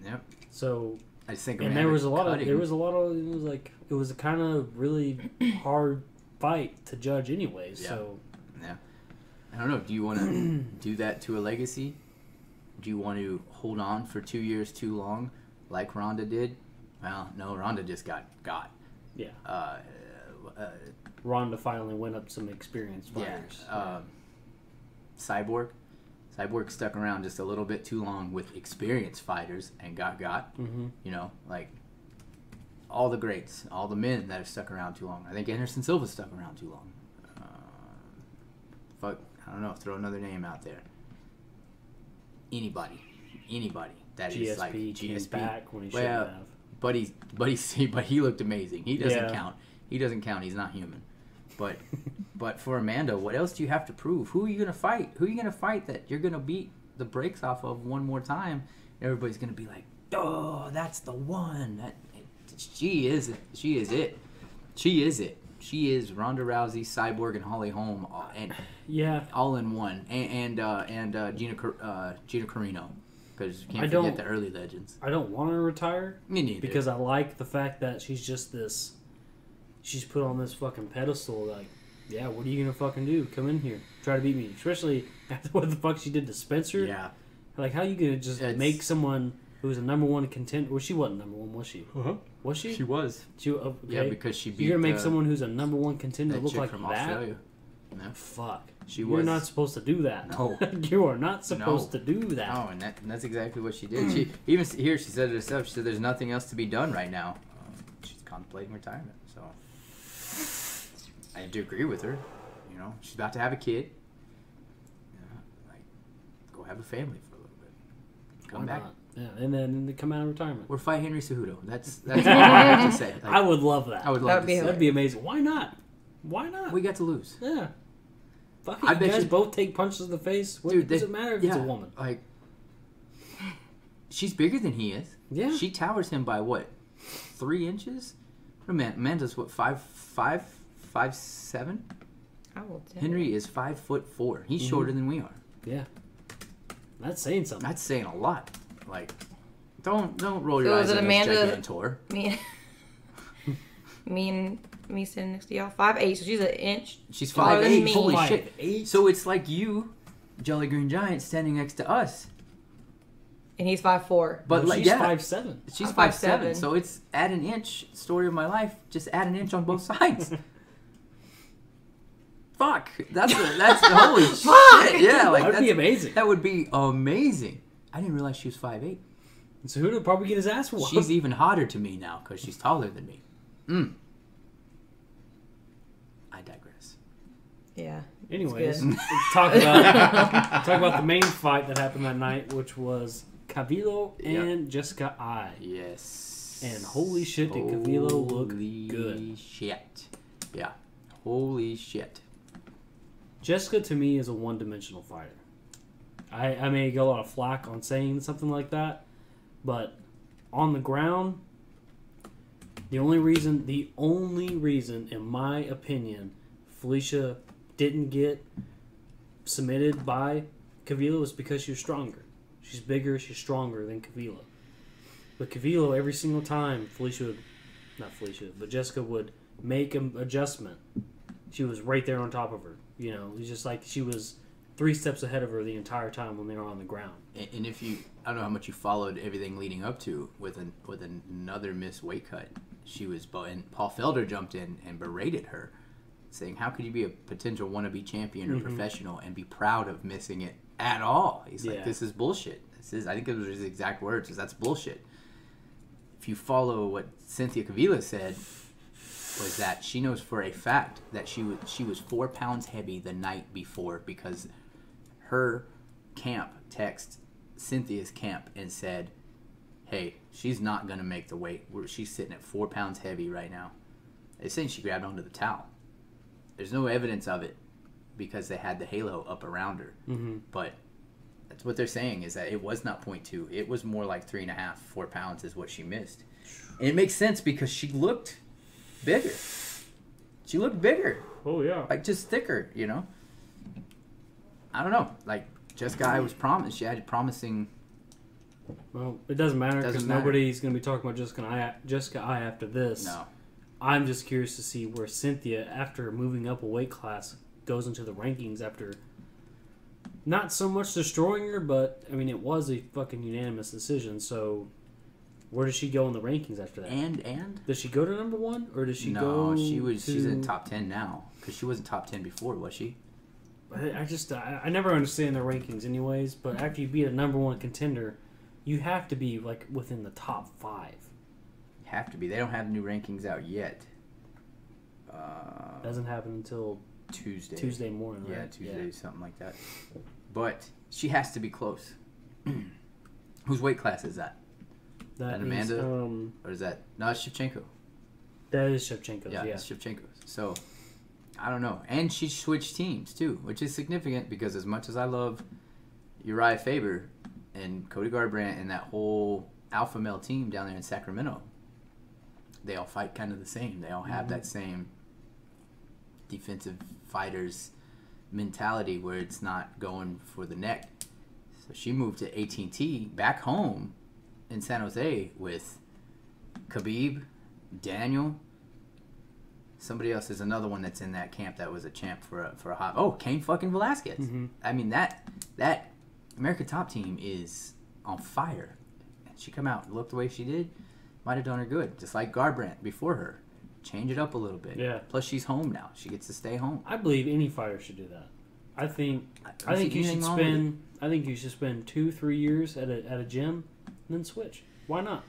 Yep. So, I just think and there was a lot of, it was a kind of really hard fight to judge anyways. Yeah. So, yeah. I don't know. Do you want to do that to a legacy? Do you want to hold on for 2 years too long, like Ronda did? Well, no, Ronda just got. Yeah. Ronda finally went up some experienced fighters. Yeah. Cyborg stuck around just a little bit too long with experienced fighters and got. Mm-hmm. You know, like all the greats, all the men that have stuck around too long. I think Anderson Silva stuck around too long. I don't know. Throw another name out there. Anybody that GSP is like GSP back when he should well, have. But he looked amazing. He doesn't count. He doesn't count. He's not human. But for Amanda, what else do you have to prove? Who are you gonna fight? Who are you gonna fight that you're gonna beat the brakes off of one more time? Everybody's gonna be like, oh, that's the one. She is it. She is it. She is Ronda Rousey, Cyborg, and Holly Holm, and all in one, and Gina Carino, because you can't forget the early legends. I don't want her to retire. Me neither. Because I like the fact that she's just this. She's put on this fucking pedestal. Like, yeah, what are you gonna fucking do? Come in here, try to beat me. Especially after what the fuck she did to Spencer. Yeah. Like, how you gonna just make someone who's a number one contender? Well, she wasn't number one, was she? Uh-huh. Was she? She was. Okay. Yeah, because she beat. You're gonna make someone who's a number one contender look like from that? Australia. No. Fuck. You're You're not supposed to do that. No. You are not supposed to do that. No, and that's exactly what she did. She even here she said it herself. She said, "There's nothing else to be done right now." She's contemplating retirement. So I do agree with her. You know, she's about to have a kid. Like, go have a family for a little bit. Come back. Not? Yeah, and then they come out of retirement. Or fight Henry Cejudo. That's all I have to say. Like, I would love that. I would love to see That'd be amazing. Why not? Why not? We got to lose. Yeah. Fuck it. You guys both take punches in the face. What does it matter if it's a woman? Like, she's bigger than he is. Yeah. She towers him by what? 3 inches? Amanda's what? 5'7"? I will tell Henry is 5'4". He's shorter than we are. Yeah. That's saying something. That's saying a lot. Like, don't roll your eyes at this Gigantor. Me sitting next to y'all. 5'8", so she's an inch. She's 5'8". Holy 5'8". shit! So it's like you, Jolly Green Giant, standing next to us. And he's 5'4". But she's 5'7". She's I'm 5'7". So it's add an inch. Story of my life. Just add an inch on both sides. Fuck! That's holy shit! Yeah, like that'd be amazing. That would be amazing. I didn't realize she was 5'8". So who'd probably get his ass whooped? She's even hotter to me now because she's taller than me. I digress. Yeah. Anyways, talk about the main fight that happened that night, which was Calvillo and Jessica I. Yes. And holy shit, did Calvillo look good? Holy shit. Yeah. Holy shit. Jessica, to me, is a one-dimensional fighter. I may get a lot of flack on saying something like that, but on the ground, the only reason, in my opinion, Felicia didn't get submitted by Calvillo is because she was stronger. She's bigger, she's stronger than Calvillo. But Calvillo, every single time, Jessica would make an adjustment. She was right there on top of her. You know, it was just like she was 3 steps ahead of her the entire time when they were on the ground. And if you, I don't know how much you followed everything leading up to with another missed weight cut. And Paul Felder jumped in and berated her, saying, "How could you be a potential wannabe champion or professional and be proud of missing it at all?" He's like, "This is bullshit. I think it was his exact words. That's bullshit." If you follow what Cynthia Calvillo said, was that she knows for a fact that she was 4 pounds heavy the night before because her camp texted Cynthia's camp and said, "Hey, she's not going to make the weight. She's sitting at 4 pounds heavy right now." They're saying she grabbed onto the towel. There's no evidence of it because they had the halo up around her. Mm-hmm. But that's what they're saying is that it was not 0.2. It was more like 3.5, 4 pounds is what she missed. And it makes sense because she looked bigger. She looked bigger. Oh, yeah. Like, just thicker, you know? I don't know. Like, Jessica I was promised. She had promising Well, it doesn't matter because Doesn't matter. nobody's going to be talking about Jessica I after this. No. I'm just curious to see where Cynthia, after moving up a weight class, goes into the rankings after not so much destroying her, but, I mean, it was a fucking unanimous decision, so where does she go in the rankings after that? And? Does she go to number one, or does she No, go she's in top 10 now, because she wasn't top 10 before, was she? I never understand their rankings anyways, but after you beat a number one contender, you have to be, like, within the top 5. Have to be. They don't have new rankings out yet. Doesn't happen until Tuesday morning, right? Yeah, Tuesday, something like that. But she has to be close. Whose weight class is that? That Amanda? is, or is that... No, it's Shevchenko. that is Shevchenko's, Yeah, yeah. it's Shevchenko's. So, I don't know. And she switched teams, too, which is significant because as much as I love Uriah Faber and Cody Garbrandt and that whole alpha male team down there in Sacramento, they all fight kind of the same. They all have that same defensive fighters mentality where it's not going for the neck. So she moved to AT&T back home in San Jose with Khabib, Daniel. Somebody else is another one that's in that camp that was a champ for a hot. Oh, Cain fucking Velasquez. Mm-hmm. I mean that American Top Team is on fire. And she come out and look the way she did, might have done her good. Just like Garbrandt before her. Change it up a little bit. Yeah. Plus she's home now. She gets to stay home. I believe any fighter should do that. I think you should anything wrong with spend. I think you should spend 2-3 years at a gym, and then switch. Why not?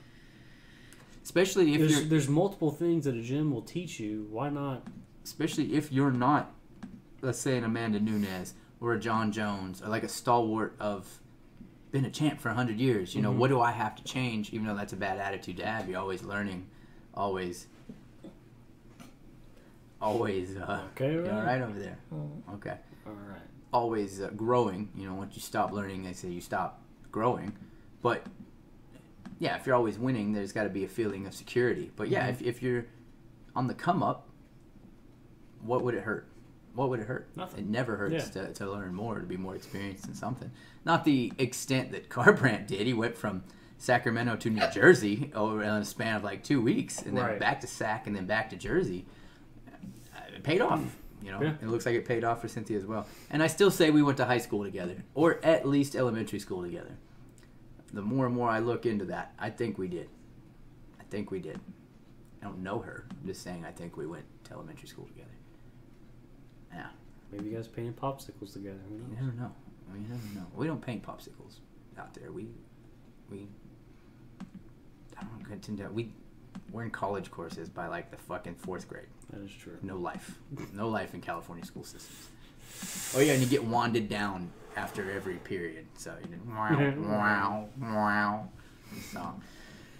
Especially if There's multiple things that a gym will teach you. Why not? especially if you're not, let's say, an Amanda Nunes or a John Jones or like a stalwart of been a champ for 100 years. You know, what do I have to change? Even though that's a bad attitude to have, you're always learning, always. Okay, you right. all right over there? Okay. All right. Always growing. You know, once you stop learning, they say you stop growing. But yeah, if you're always winning, there's got to be a feeling of security. But yeah, if you're on the come up, what would it hurt? What would it hurt? Nothing. It never hurts to learn more, to be more experienced in something. Not the extent that Garbrandt did. He went from Sacramento to New Jersey over in a span of like 2 weeks, and then back to Sac, and then back to Jersey. It paid off. You know, It looks like it paid off for Cynthia as well. And I still say we went to high school together, or at least elementary school together. The more and more I look into that, I think we did. I don't know her. I'm just saying I think we went to elementary school together. Yeah. Maybe you guys painted popsicles together. Who knows? You never know. You never know. We don't paint popsicles out there. I don't know. We're in college courses by like the fucking 4th grade. That is true. No life. No life in California school systems. Oh yeah, and you get wanded down after every period. So you did wow.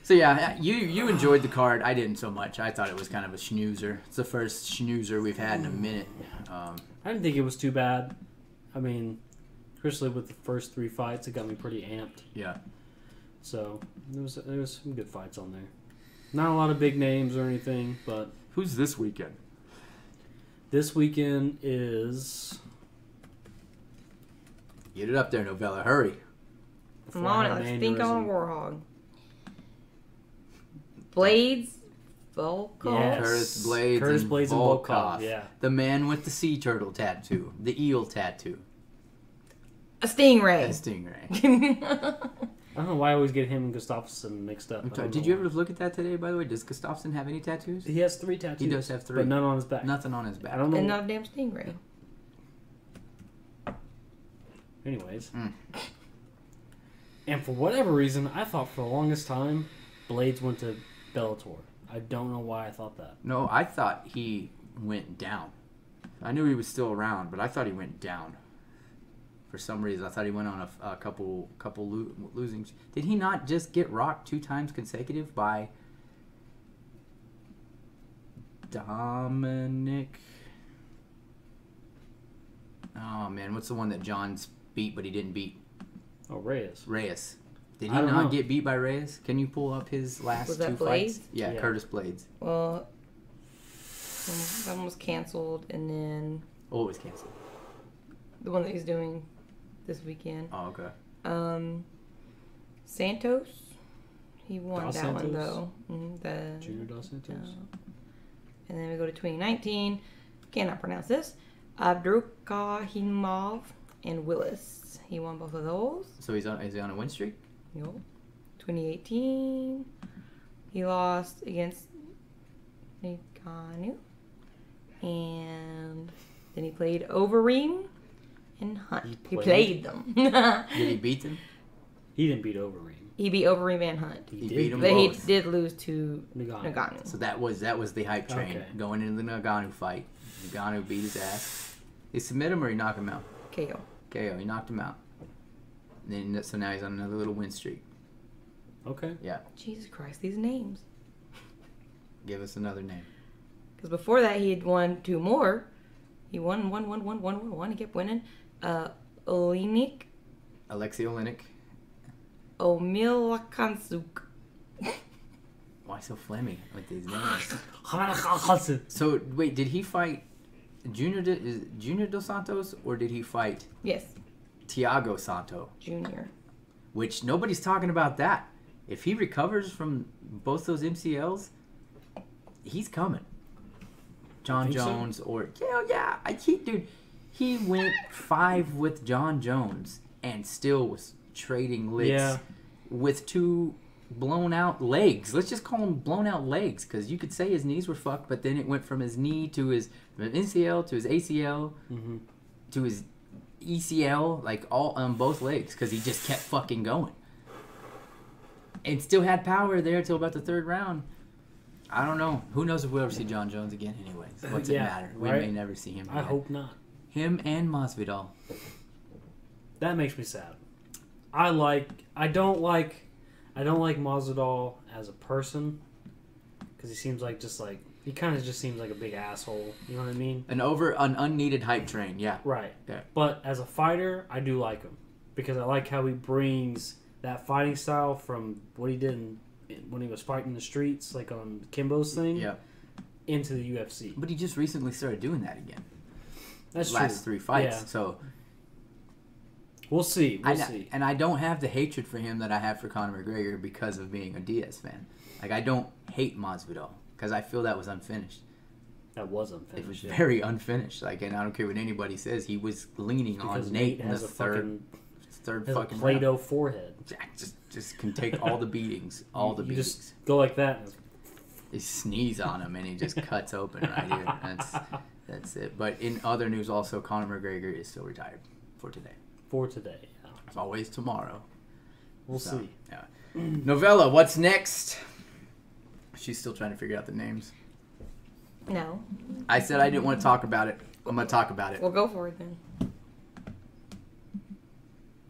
So yeah, you enjoyed the card. I didn't so much. I thought it was kind of a snoozer. It's the first snoozer we've had in a minute. I didn't think it was too bad. I mean, especially with the first 3 fights, it got me pretty amped. Yeah. So there was some good fights on there. Not a lot of big names or anything, but Who's this weekend? this weekend is Get it up there, Novella. Hurry. Come on, let's think on a Warhog. Blades, Volkov. Yes. Curtis Blades and Volkov. Yeah. The man with the sea turtle tattoo. The eel tattoo. A Stingray. A stingray. I don't know why I always get him and Gustafsson mixed up. Did you ever look at that today, by the way? Does Gustafsson have any tattoos? He has 3 tattoos. He does have 3. But none on his back. Nothing on his back. I don't know. And not a damn Stingray. Anyways. And for whatever reason, I thought for the longest time, Blades went to Bellator. I don't know why I thought that. No, I thought he went down. I knew he was still around, but I thought he went down. For some reason, I thought he went on a couple losing. Did he not just get rocked 2 times consecutive by Dominic? Oh man, what's the one that John's beat but he didn't beat? Oh, Reyes. Did he not get beat by Reyes? Can you pull up his last 2 Blades? fights? Yeah, Curtis Blades. Well, that one was canceled, and then Oh, it was canceled. the one that he's doing this weekend. Oh, okay. Santos. He won Dos that Santos? one, though. The Junior Dos Santos. And then we go to 2019. Cannot pronounce this. Abdurkahimov and Willis. He won both of those. So is he on a win streak? Yep. 2018. He lost against Ngannou. And then he played Overeem and Hunt. He played them. Did he beat them? He didn't beat Overeem. He beat Overeem and Hunt. He beat them But both. he did lose to Ngannou. Ngannou. So that was the hype train Okay. going into the Ngannou fight. Ngannou beat his ass. He submit him or he knocked him out? KO. KO. He knocked him out. Then so now he's on another little win streak. Okay. Yeah. Jesus Christ, these names. Give us another name. Because before that, he had won 2 more. He won. He kept winning. Olenik Alexei Olenek. Omilakansuk. Why so flaming with these names? So wait, did he fight Junior Dos Santos or did he fight Yes, Thiago Santos? Junior. Which nobody's talking about that. If he recovers from both those MCLs, he's coming. John Think so? Jones or hell yeah, dude. He went 5 with John Jones and still was trading licks with 2 blown out legs. Let's just call them blown out legs because you could say his knees were fucked, but then it went from his knee to his MCL to his ACL to his ECL, like all on both legs because he just kept fucking going and still had power there till about the 3rd round. I don't know. Who knows if we'll ever see John Jones again anyways. What's it matter? We may never see him again. I hope not. Him and Masvidal. That makes me sad. I don't like Masvidal as a person because he kind of just seems like a big asshole. You know what I mean? An unneeded hype train. Yeah. Right. Yeah. But as a fighter, I do like him because I like how he brings that fighting style from what he did when he was fighting in the streets, like on Kimbo's thing, into the UFC. But he just recently started doing that again. That's last true. 3 fights. Yeah. So we'll see. And I don't have the hatred for him that I have for Conor McGregor because of being a Diaz fan. Like I don't hate Masvidal because I feel that was unfinished. That was unfinished. It was very unfinished. Like, and I don't care what anybody says. He was leaning on Nate in the third fucking Play-Doh round. forehead. Just can take all the beatings, all the You beatings. just go like that. And They sneeze on him and he just cuts open right here. That's it. But in other news, also Conor McGregor is still retired for today. Yeah. It's always tomorrow. We'll see. Yeah. Novella, what's next? She's still trying to figure out the names. No. I said I didn't want to talk about it. I'm going to talk about it. Well, go for it then.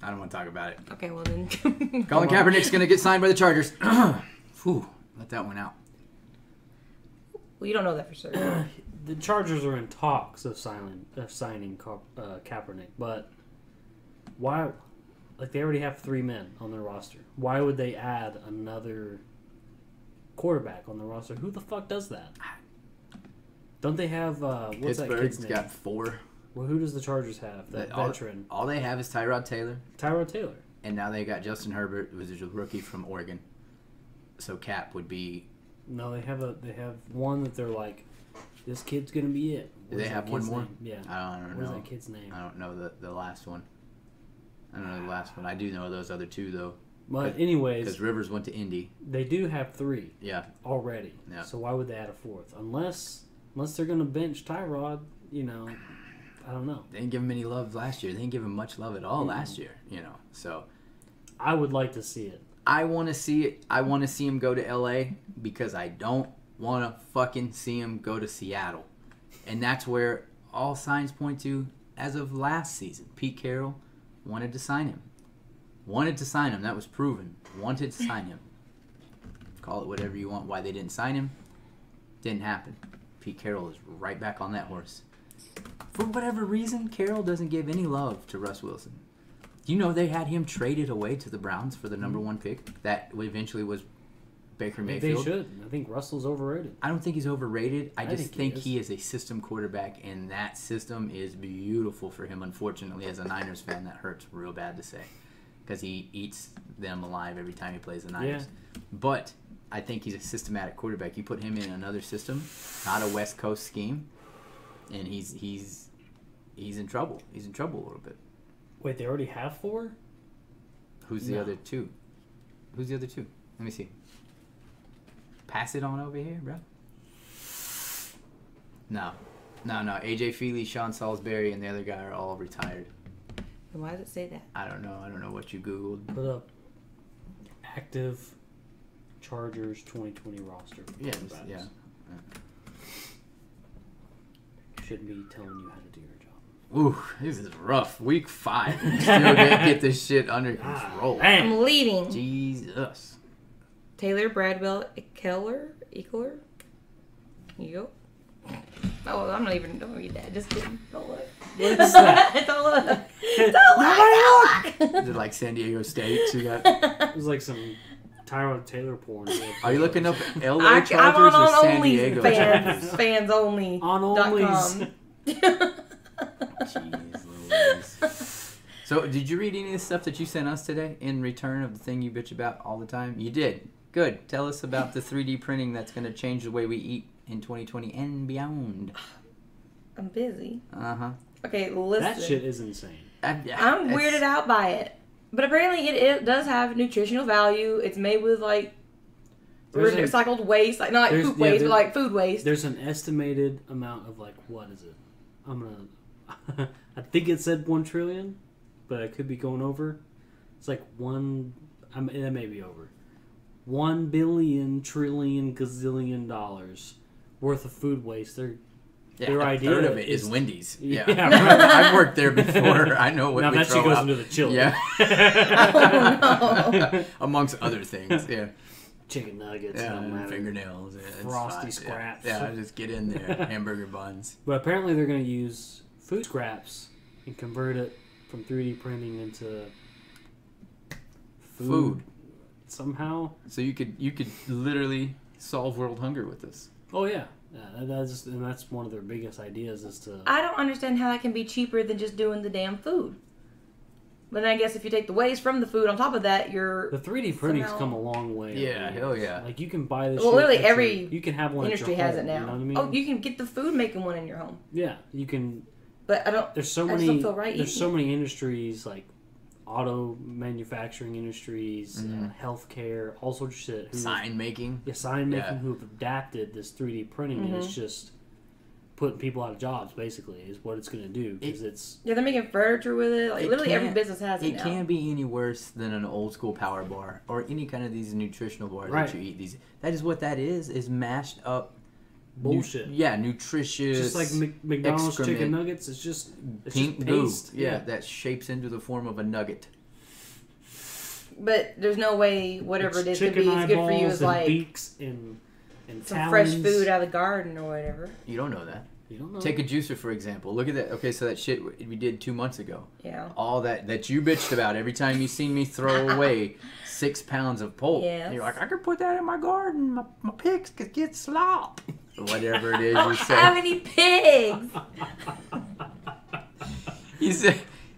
I don't want to talk about it. Okay, well then. Colin Kaepernick's going to get signed by the Chargers. Whew, let that one out. Well, you don't know that for sure. The Chargers are in talks of signing Kaepernick, but why? Like they already have 3 men on their roster. Why would they add another quarterback on the roster? Who the fuck does that? Don't they have what's that kid's Pittsburgh's name? got 4. Well, who does the Chargers have? That veteran, All they have is Tyrod Taylor. Tyrod Taylor. And now they got Justin Herbert, who was a rookie from Oregon. So Cap would be... No, they have one that they're like, this kid's gonna be it. Do they have one more? Name? Yeah. I don't know. What is that kid's name? I don't know the last one. I don't know the last one. I do know those other 2, though. But anyways, because Rivers went to Indy. They do have 3. Yeah. Already. Yeah. So why would they add a 4th? Unless they're gonna bench Tyrod, I don't know. They didn't give him any love last year. They didn't give him much love at all last year, So I would like to see it. I want to see it. I want to see him go to LA because I don't want to fucking see him go to Seattle. And that's where all signs point to as of last season. Pete Carroll wanted to sign him. That was proven. Wanted to sign him. Call it whatever you want. Why they didn't sign him, didn't happen. Pete Carroll is right back on that horse. For whatever reason, Carroll doesn't give any love to Russ Wilson. They had him traded away to the Browns for the number 1 pick. That eventually was Baker Mayfield. They should. I think Russell's overrated. I don't think he's overrated. I just think he he is a system quarterback, and that system is beautiful for him. Unfortunately, as a Niners fan, that hurts real bad to say. because he eats them alive every time he plays the Niners. Yeah. But I think he's a systematic quarterback. You put him in another system, not a West Coast scheme, and he's in trouble. He's in trouble a little bit. Wait, they already have 4? Who's the other 2? Who's the other 2? Let me see. Pass it on over here, bro. No. AJ Feely, Sean Salisbury, and the other guy are all retired. And why does it say that? I don't know what you Googled. Put up active Chargers 2020 roster. Yeah. Shouldn't be telling you how to do your job. Ooh, this is rough. Week 5. Still get this shit under control. I'm leaving. Jesus. Taylor Bradwell Eckler. Here you go. Oh, I'm not even. Don't read that. Just kidding. Don't look. What is that? Don't look. Don't look. Is it like San Diego State? You got. It was like some Tyrod Taylor porn. Are you looking up LA Chargers I'm on or San only Diego fans, fans only. On onlys. Jeez Louise. So, did you read any of the stuff that you sent us today in return of the thing you bitch about all the time? You did. Good. Tell us about the 3D printing that's going to change the way we eat in 2020 and beyond. I'm busy. Uh-huh. Okay, listen. That shit is insane. I'm weirded out by it. But apparently it does have nutritional value. It's made with, like, recycled waste. Like, not like poop waste, but, like, food waste. There's an estimated amount of, like, what is it? I think it said 1 trillion, but I could be going over. It's like it may be over. 1 billion trillion gazillion dollars worth of food waste. Their idea third of it is Wendy's. Yeah. I've worked there before. I know what now we that throw shit goes out. into the chili. Yeah. Oh, no. Amongst other things, yeah. Chicken nuggets, fingernails, frosty scraps. Yeah, just get in there. Hamburger buns. But apparently they're going to use food scraps and convert it from 3D printing into food somehow. So you could literally solve world hunger with this. Oh yeah. That's one of their biggest ideas is to. I don't understand how that can be cheaper than just doing the damn food. But then I guess if you take the waste from the food on top of that, the 3D printing's come a long way. Yeah, hell yeah. Like you can buy this. Well, literally every you can have one. Industry at your has home, it now. You know what I mean? Oh, you can get the food making one in your home. Yeah, you can. But I don't. There's so I many. just don't feel right there's eating so many industries like auto manufacturing industries, healthcare, all sorts of shit. Sign making. Yeah, sign making who have adapted this 3D printing and it's just putting people out of jobs. Basically, is what it's going to do because they're making furniture with it. Like literally every business has it now. It can't be any worse than an old school power bar or any kind of these nutritional bars that you eat. That is what that is mashed up bullshit. Nutritious. Just like McDonald's chicken nuggets. It's just pink goo. Yeah, that shapes into the form of a nugget. But there's no way whatever it is could be as good for you as like beaks and some talons. fresh food out of the garden or whatever. You don't know that. You don't know. Take a juicer, for example. Look at that. Okay, so that shit we did 2 months ago. Yeah. All that you bitched about every time you seen me throw away 6 pounds of pulp. Yes. You're like, I could put that in my garden. My pigs could get slop. Whatever it is I you don't say. have any pigs.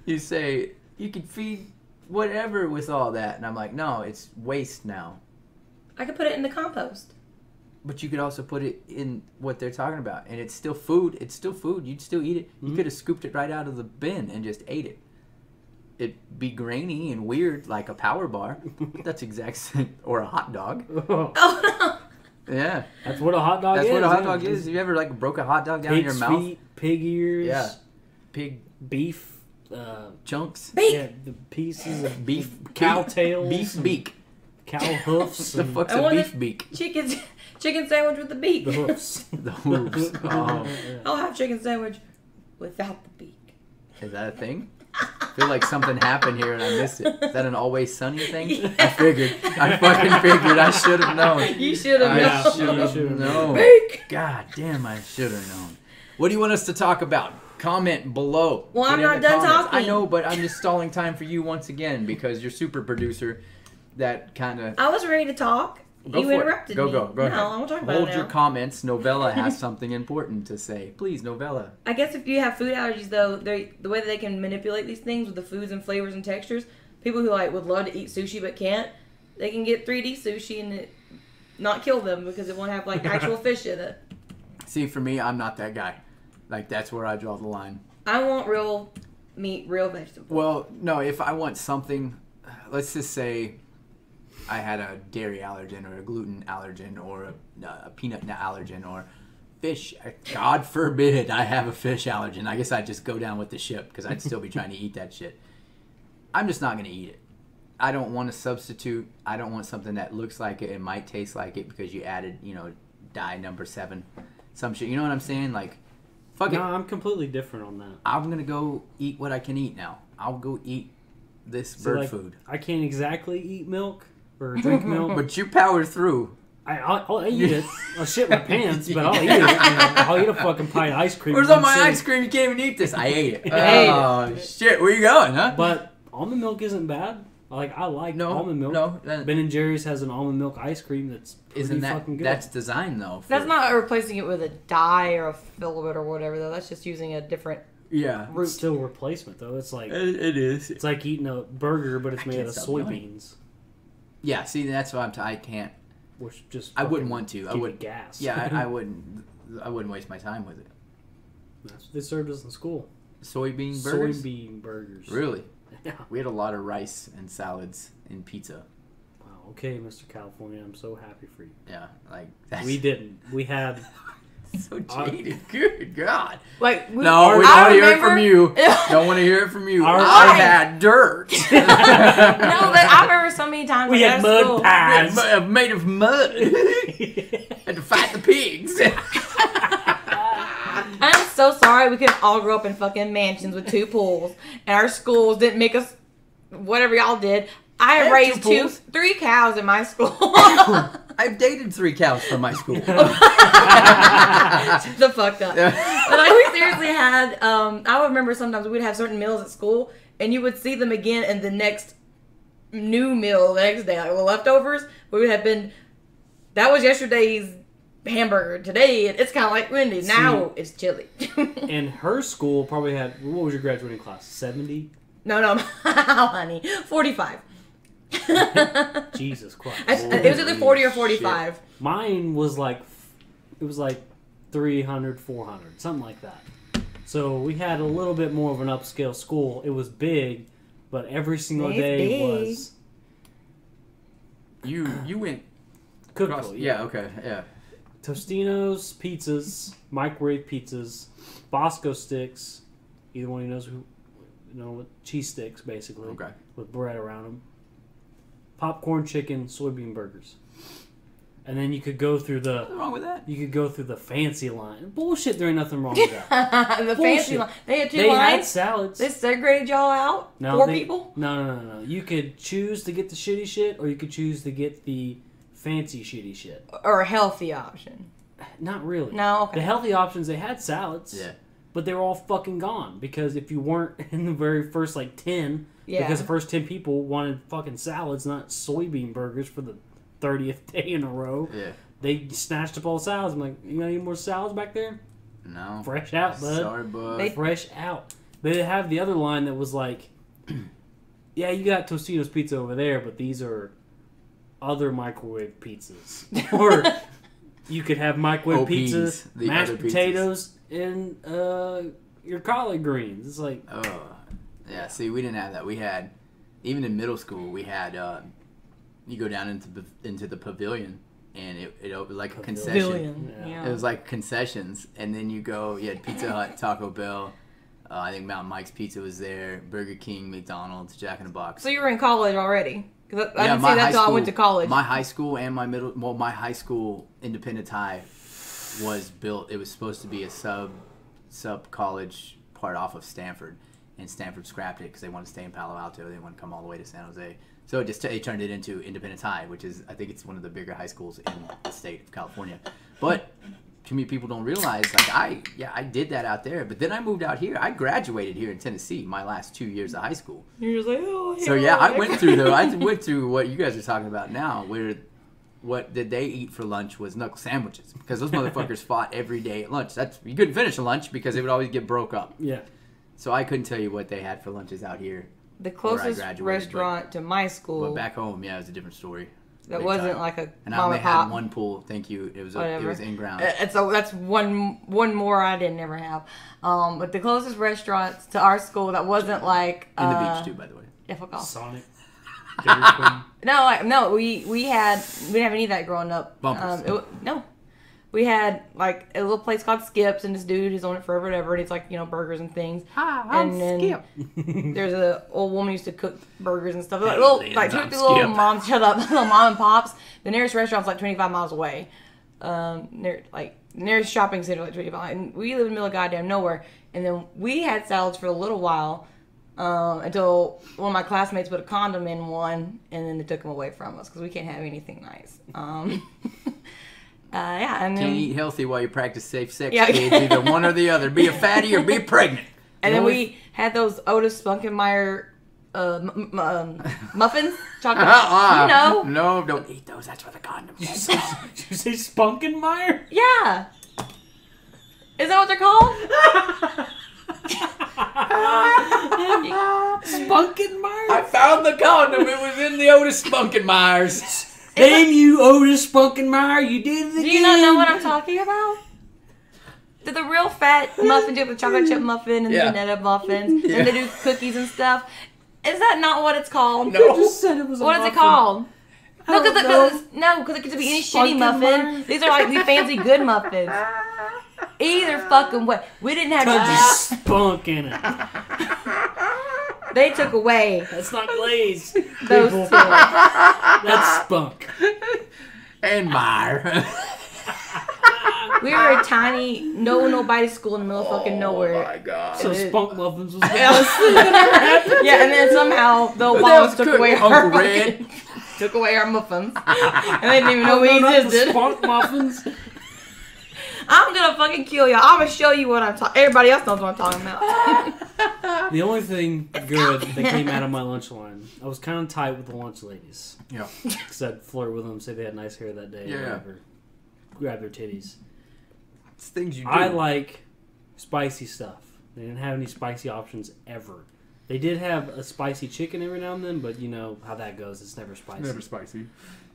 You say you could feed whatever with all that, and I'm like, no, it's waste now. I could put it in the compost. But you could also put it in what they're talking about, and it's still food. It's still food. You'd still eat it. You could have scooped it right out of the bin and just ate it. It'd be grainy and weird like a power bar. That's or a hot dog. Oh no. Yeah. That's what a hot dog is. That's what a hot dog is. Have you ever broke a hot dog down in your mouth? Feet, pig ears. Yeah. Pig beef. Chunks. Beef. Yeah, the pieces of beef. Cow tails. Beef beak. Cow hoofs. The fuck's a beef beak? Chicken sandwich with the beak. The hoofs. The hooves. Oh. I'll have chicken sandwich without the beak. Is that a thing? I feel like something happened here and I missed it. Is that an Always Sunny thing? Yeah. I fucking figured. I should have known. You should have known. I should have known. Beak. God damn, I should have known. What do you want us to talk about? Comment below. Well, I'm not done talking. I know, but I'm just stalling time for you once again because you're super producer. That kind of... I was ready to talk. You interrupted me. Go ahead. No, I won't talk about Hold it your now. comments. Novella has something important to say. Please, Novella. I guess if you have food allergies, though, the way that they can manipulate these things with the foods and flavors and textures, people who like would love to eat sushi but can't, they can get 3D sushi and it not kill them because it won't have like actual fish in it. See, for me, I'm not that guy. Like, that's where I draw the line. I want real meat, real vegetables. Well, no, if I want something, let's just say I had a dairy allergen or a gluten allergen or a peanut allergen or fish. God forbid I have a fish allergen. I guess I'd just go down with the ship because I'd still be trying to eat that shit. I'm just not going to eat it. I don't want to substitute. I don't want something that looks like it and might taste like it because you added, dye number 7. Some shit. You know what I'm saying? Like, fuck it. No, I'm completely different on that. I'm going to go eat what I can eat now. I'll go eat this bird food. I can't exactly eat milk or drink milk. But you power through. I'll eat it. I'll shit my pants, but I'll eat it. I'll eat a fucking pie of ice cream. Where's all my ice cream? You can't even eat this. I ate it. Oh, shit. Where you going, huh? But almond milk isn't bad. I like almond milk. No, Ben & Jerry's has an almond milk ice cream that's pretty fucking good. That's designed, though. That's not replacing it with a dye or a filament or whatever, though. That's just using a different root. It's still a replacement, though. It's like... It is. It's like eating a burger, but it's made out of soybeans. Yeah, see, that's what I can't... Which just I wouldn't want to. I would gas. Yeah, I wouldn't waste my time with it. That's what they served us in school. Soybean burgers? Soybean burgers. Really? Yeah. We had a lot of rice and salads and pizza. Wow, okay, Mr. California, I'm so happy for you. Yeah, that's... We didn't. We had... So jaded. Good God. Like, no, we don't want to hear it from you. Don't want to hear it from you. I had dirt. No, but I remember so many times we had mud pies. Made of mud. Had to fight the pigs. I'm so sorry we couldn't all grow up in fucking mansions with 2 pools, and our schools didn't make us whatever y'all did. I raised 3 cows in my school. I've dated 3 cows from my school. The fucked up. But we seriously had, I would remember sometimes we'd have certain meals at school, and you would see them again in the next new meal the next day. Like, the leftovers, we would have been, that was yesterday's hamburger. Today, it's kind of like Wendy's. Now, it's chili. And her school probably had, what was your graduating class, 70? No, honey, 45. Jesus Christ. It was either 40 or 45. Shit. Mine was it was like 300, 400, something like that. So we had a little bit more of an upscale school. It was big, but every single day was... You went... Cookville, yeah, okay, yeah. Tostino's, pizzas, microwave pizzas, Bosco sticks, either one of you knows with cheese sticks, basically, with bread around them. Popcorn, chicken, soybean burgers. And then you could go through the... What's wrong with that? You could go through the fancy line. Bullshit, there ain't nothing wrong with that. The fancy line. They had 2 lines? They had salads. They segregated y'all out? No, 4 people? No. You could choose to get the shitty shit, or you could choose to get the fancy shitty shit. Or a healthy option? Not really. No, okay. The healthy options, they had salads. Yeah. But they were all fucking gone. Because if you weren't in the very first, 10... Yeah. Because the first 10 people wanted fucking salads, not soybean burgers for the 30th day in a row. Yeah. They snatched up all salads. I'm like, you got any more salads back there? No. Fresh out, bud. Sorry, bud. Fresh out. But they have the other line that was like, yeah, you got Tostino's pizza over there, but these are other microwave pizzas. Or you could have microwave pizza, mashed potatoes, and your collard greens. It's like... Yeah, see, we didn't have that. We had, even in middle school, we had, you go down into the pavilion, and it was like a concession. Yeah. It was like concessions, and then you had Pizza Hut, Taco Bell, I think Mountain Mike's Pizza was there, Burger King, McDonald's, Jack in the Box. So you were in college already? Because I didn't see that until I went to college. My high school and my high school independent high was built, it was supposed to be a sub-college part off of Stanford. And Stanford scrapped it because they wanted to stay in Palo Alto. They wanted to come all the way to San Jose. So they turned it into Independence High, which is, I think it's one of the bigger high schools in the state of California. But too many people don't realize, I did that out there. But then I moved out here. I graduated here in Tennessee my last 2 years of high school. You're just like, oh, so I went through what you guys are talking about now, where what did they eat for lunch was knuckle sandwiches. Because those motherfuckers fought every day at lunch. You couldn't finish a lunch because it would always get broke up. Yeah. So I couldn't tell you what they had for lunches out here The closest graduated, restaurant to my But school back home, yeah, it was a different story. that Big wasn't time. like a And I mom only and pop. had one pool. Thank you. It was in ground. So that's one more I didn't ever have. But the closest restaurants to our school that wasn't like In the beach too, by the way. Yeah, fuck off. Sonic. Dairy Queen. No, we didn't have any of that growing up. Bumpers. No. We had like a little place called Skips, and this dude who's owned it forever and ever, and it's like, burgers and things. Hi, I'm Skip. There's a old woman who used to cook burgers and stuff. Hey, Little, Liz, like I'm little Skip. moms, shut up, little mom and pops. The nearest restaurant's like 25 miles away. Nearest shopping center like 25, and we live in the middle of goddamn nowhere. And then we had salads for a little while. Until one of my classmates put a condom in one, and then they took them away from us because we can't have anything nice. And then Can't eat healthy while you practice safe sex, Yeah. kids. Either one or the other. Be a fatty or be pregnant. and then we had those Otis Spunkenmeyer muffins, chocolate. No, don't eat those. That's for the condoms. Did you say Spunkenmeyer? Yeah, is that what they're called? Spunkenmeyer? I found the condom. It was in the Otis Spunkenmeyers. Damn you, Otis Spunkenmeyer, you did it again. Do you not know what I'm talking about? The real fat muffin do the chocolate chip muffin and Yeah. the vanilla muffins, Yeah. and they do cookies and stuff. Is that not what it's called? No. You just said it was a What is muffin. it called? No, don't know. because it could be any shitty Spunkenmeyer? muffin. These are like the fancy good muffins. Either fucking way. We didn't have There's to. spunk in it. They took away That's not glaze. those people. two. That's spunk. And Meyer. We were a tiny, nobody school in the middle of fucking nowhere. Oh my god. So spunk muffins was Yeah, and then somehow the Obamas took away our Uncle Red. fucking, took away our muffins, and they didn't even know we not the existed. spunk muffins. I'm gonna fucking kill y'all. I'm gonna show you what I'm talking. Everybody else knows what I'm talking about. The only thing good that came out of my lunch line, I was kind of tight with the lunch ladies. Yeah. Because I'd flirt with them, say they had nice hair that day, Yeah. or whatever. Grab their titties. It's things you do. I like spicy stuff. They didn't have any spicy options ever. They did have a spicy chicken every now and then, but you know how that goes. It's never spicy. Never spicy.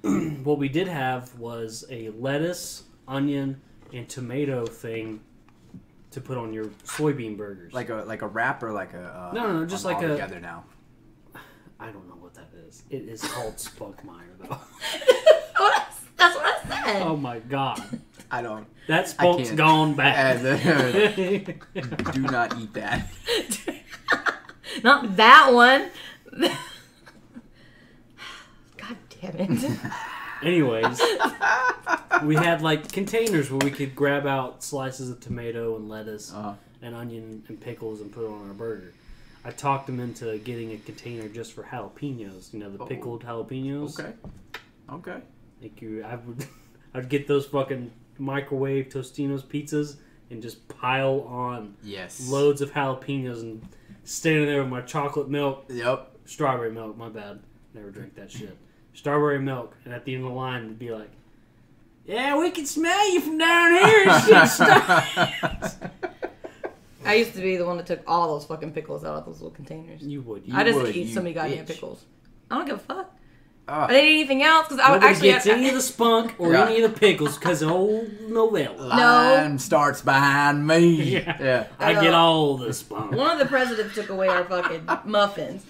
What we did have was a lettuce, onion, and tomato thing to put on your soybean burgers. Like a wrap or like a No, just like all a- together now. I don't know what that is. It is called Spunkmeyer, though. That's what I said. Oh my god. I don't. That spunk's can't. gone bad. Do not eat that. Not that one. God damn it. Anyways, we had like containers where we could grab out slices of tomato and lettuce and onion and pickles and put it on our burger. I talked them into getting a container just for jalapenos. You know, the pickled jalapenos. Okay. Thank you. I'd get those fucking microwave Tostino's pizzas and just pile on loads of jalapenos and standing there with my chocolate milk. Yep. Strawberry milk, my bad. Never drank that shit. Strawberry milk, and at the end of the line, it'd be like, yeah, we can smell you from down here and shit starts. I used to be the one that took all those fucking pickles out of those little containers. You would. I just would, eat you so many goddamn bitch. pickles. I don't give a fuck. I didn't eat anything else because I Nobody actually gets any of the spunk or any of the pickles because of old Novella. Line starts behind me. Yeah. I get all the spunk. one of the presidents took away our fucking muffins.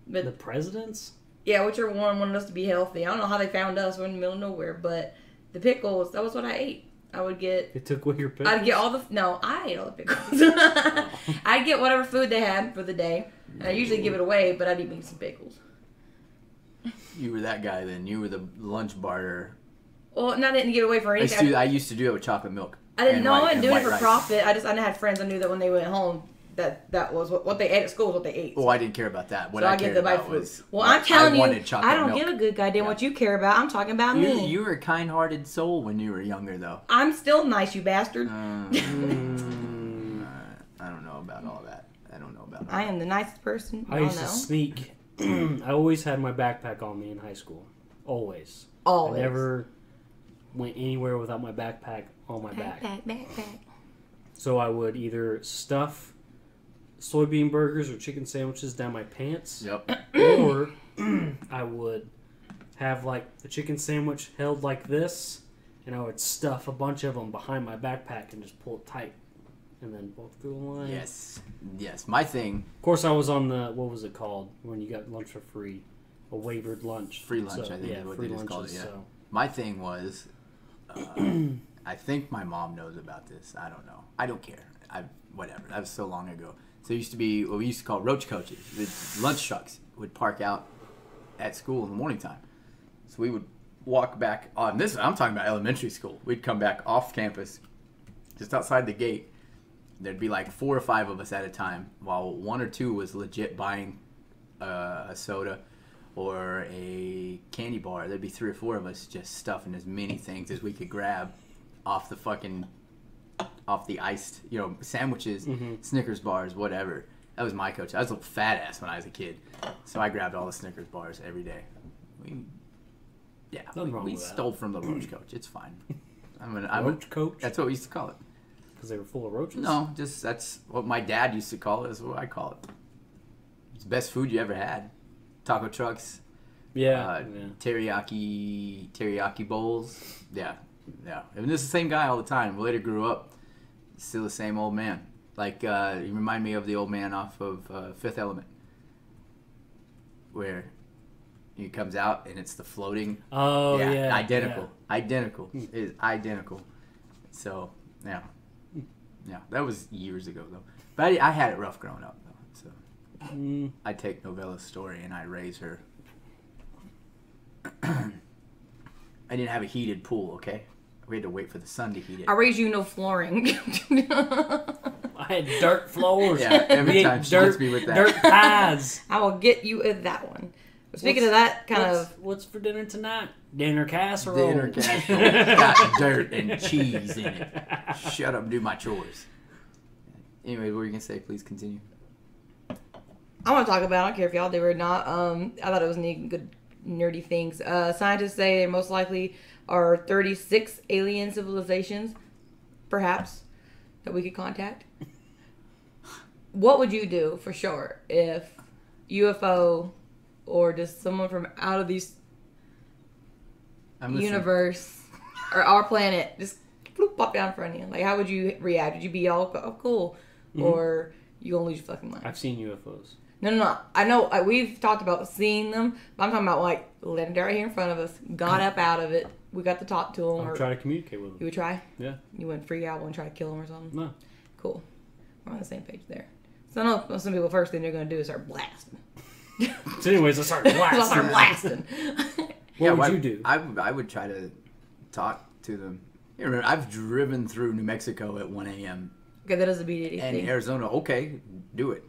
But The presidents? yeah, whichever one wanted us to be healthy. I don't know how they found us. We're in the middle of nowhere, but the pickles, that was what I ate. I would get. They took away your pickles? I'd get all the. No, I ate all the pickles. I'd get whatever food they had for the day. And I usually give it away, but I'd eat me some pickles. You were that guy then. You were the lunch barter. Well, and I didn't give it away for anything. I used to do it with chocolate milk. I didn't know. I and wasn't doing it white for rice. profit. I had friends I knew that when they went home, that was what they ate at school was what they ate. Oh, I didn't care about that. What So I give cared them my about food. was. Well, I'm telling you, wanted chocolate I don't milk. give a good goddamn what you care about. I'm talking about me. You were a kind-hearted soul when you were younger, though. I'm still nice, you bastard. I don't know about all that. I don't know about all I am the nicest person. I used to sneak. I always had my backpack on me in high school. Always. Always. I never went anywhere without my backpack on my back. Backpack. So I would either stuff soybean burgers or chicken sandwiches down my pants. Yep. Or I would have like the chicken sandwich held like this, and I would stuff a bunch of them behind my backpack and just pull it tight, and then walk through the line. Yes. My thing. Of course, I was on the, what was it called when you got lunch for free? A waivered lunch. Free lunch, I think is what they just called it. Yeah. So. My thing was, I think my mom knows about this. I don't know. I don't care. Whatever. That was so long ago. So it used to be what we used to call roach coaches. The lunch trucks would park out at school in the morning time. So we would walk back on this. I'm talking about elementary school. We'd come back off campus, just outside the gate. There'd be like 4 or 5 of us at a time, while 1 or 2 was legit buying a soda or a candy bar. There'd be 3 or 4 of us just stuffing as many things as we could grab off the iced, sandwiches, Snickers bars, whatever. That was my coach. I was a fat ass when I was a kid, so I grabbed all the Snickers bars every day. We stole from the roach coach. It's fine. Roach coach? That's what we used to call it. Because they were full of roaches? No, just that's what my dad used to call it. That's what I call it. It's the best food you ever had. Taco trucks. Yeah. Teriyaki bowls. Yeah. And this is the same guy all the time. Later grew up, still the same old man. Like, you remind me of the old man off of Fifth Element, where he comes out and it's the floating. Oh, yeah. Identical. Yeah. Identical. It is identical. So, yeah. Yeah, that was years ago, though. But I had it rough growing up, though. So I take Novella's story and I raise her. I didn't have a heated pool, okay? We had to wait for the sun to heat it. I raised you no flooring. I had dirt floors. Yeah, every time she hits me with that. Dirt paths. I will get you with that one. But speaking of that what's for dinner tonight? Dinner casserole. Dinner casserole. Got dirt and cheese in it. Shut up and do my chores. Anyway, what were you going to say? Please continue. I want to talk about, I don't care if y'all do or not, I thought it was neat, good nerdy things. Scientists say there most likely are 36 alien civilizations, perhaps, that we could contact. What would you do, for sure, if UFO or just someone from out of these universe or our planet just pop down in front of you? Like, how would you react? Would you be all, oh, cool? Mm-hmm. Or you gonna lose your fucking mind? I've seen UFOs. No. I know we've talked about seeing them, but I'm talking about like letting it right here in front of us. Got up out of it. We got to talk to them. I'll try to communicate with them. You would try? Yeah. You wouldn't freak out and try to kill them or something? No. Cool. We're on the same page there. So I know some people first thing they're going to do is start blasting. So anyways, let's start blasting. What would you do? I would try to talk to them. Remember, I've driven through New Mexico at 1 a.m. Okay, that doesn't mean anything. And Arizona, okay, do it.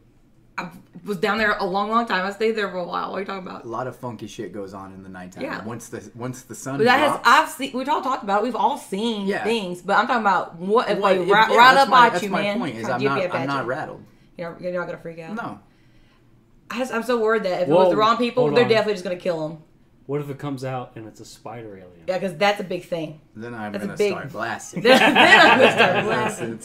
I was down there a long time. I stayed there for a while. What are you talking about? A lot of funky shit goes on in the nighttime. Yeah. Once the sun drops. We've all talked about it. We've all seen things, but I'm talking about what if right up at you, man. That's my point. Is I'm not rattled. You're not gonna freak out. No. I'm so worried that if it was the wrong people, they're definitely just gonna kill them. What if it comes out and it's a spider alien? Yeah, because that's a big thing. Then I'm gonna start blasting. Then I'm gonna start blasting.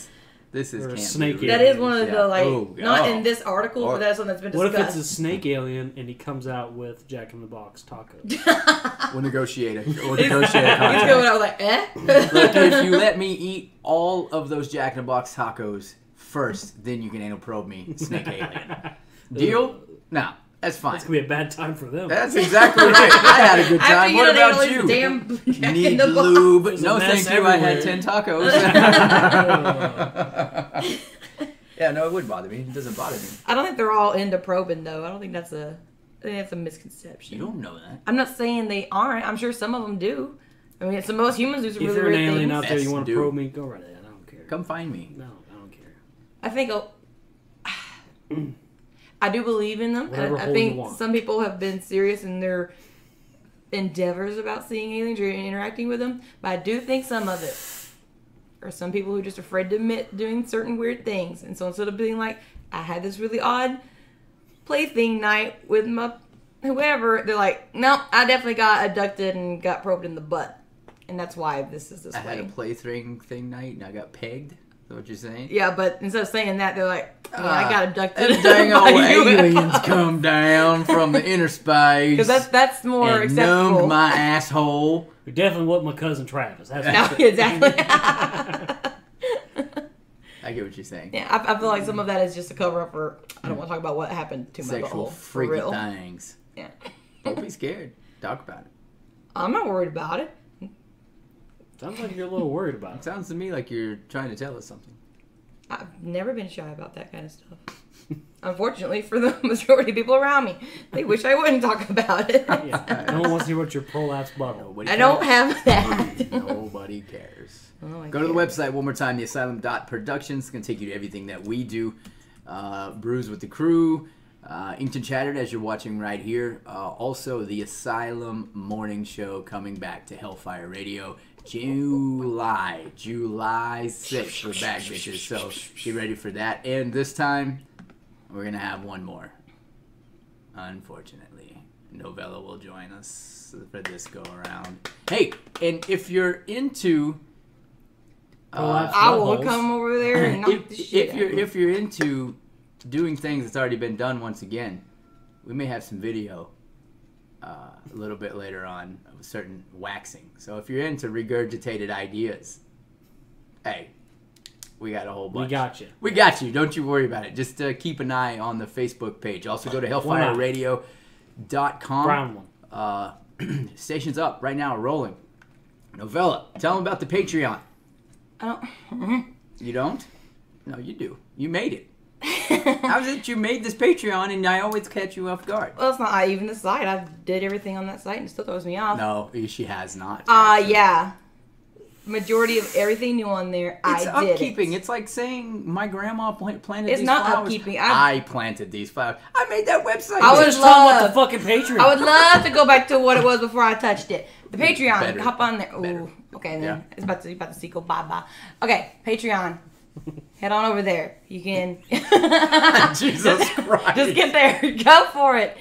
This is a snake alien. That is one of the not in this article, but that's one that's been discussed. What if it's a snake alien and he comes out with Jack in the Box tacos? We'll negotiate a contract. He's going out like, Look, if you let me eat all of those Jack in the Box tacos first, then you can anal probe me, snake alien. Deal? No. That's fine. It's going to be a bad time for them. That's exactly right. I had a good time. What about you? Damn need lube. No, thank you. I had 10 tacos. Yeah, no, it wouldn't bother me. It doesn't bother me. I don't think they're all into probing, though. I think that's a misconception. You don't know that. I'm not saying they aren't. I'm sure some of them do. I mean, most humans do some really weird things. If you're an alien out there, you want to probe me, go right ahead. I don't care. Come find me. No, I don't care. I think... I do believe in them. I think some people have been serious in their endeavors about seeing aliens or interacting with them. But I do think some of it are some people who are just afraid to admit doing certain weird things. And so instead of being like, I had this really odd plaything night with my whoever, they're like, no, I definitely got abducted and got probed in the butt. And that's why this is this way. I had a plaything night and I got pegged. that what you're saying? Yeah, but instead of saying that, they're like, I got abducted. Dang old by you. aliens come down from the inner space. Because that's more and acceptable. numbed my asshole. It definitely wasn't my cousin Travis. That's No, exactly. I get what you're saying. Yeah, I feel like some of that is just a cover up for. I don't want to talk about what happened to my Sexual butthole. For freaky real. things. Yeah. Don't be scared. Talk about it. I'm not worried about it. Sounds like you're a little worried about It it. sounds to me like you're trying to tell us something. I've never been shy about that kind of stuff. Unfortunately, for the majority of people around me, they wish I wouldn't talk about it. Yeah. No one wants to hear about your prolapse butthole. Nobody I cares. don't have that. Nobody cares. Oh, I Go to the care. website one more time, theasylum.productions. It's going to take you to everything that we do. Bruised with the Crew. Inkton Chattered, as you're watching right here. Also, the Asylum Morning Show coming back to Hellfire Radio. July 6th. We're back, bitches. So get ready for that. And this time, we're going to have one more. Unfortunately, Novella will join us for this go around. Hey, and if you're into... Prolapse I will buttholes. come over there and knock the shit out. if you're into doing things that's already been done once again, we may have some video a little bit later on of a certain waxing. So if you're into regurgitated ideas, hey, we got a whole bunch. We got you. We got you. Don't you worry about it. Just keep an eye on the Facebook page. Also go to hellfireradio.com. Brown one. Station's up right now, rolling. Novella, tell them about the Patreon. I don't. You don't? No, you do. You made it. How's it you made this Patreon and I always catch you off guard? Well, it's not even the site. I did everything on that site and it still throws me off. No, she has not. actually. Yeah. Majority of everything new on there, It's I did upkeeping. it. It's like saying my grandma planted It's these not flowers. upkeeping. I planted these flowers. I made that website. I would Just talking about love- the fucking Patreon. I would love to go back to what it was before I touched it. The Patreon. Better. Hop on there. Ooh. Better. Okay, then Yeah. it's about to sequel. Bye bye. Okay, Patreon. Head on over there. You can. Jesus Christ. Just get there. Go for it.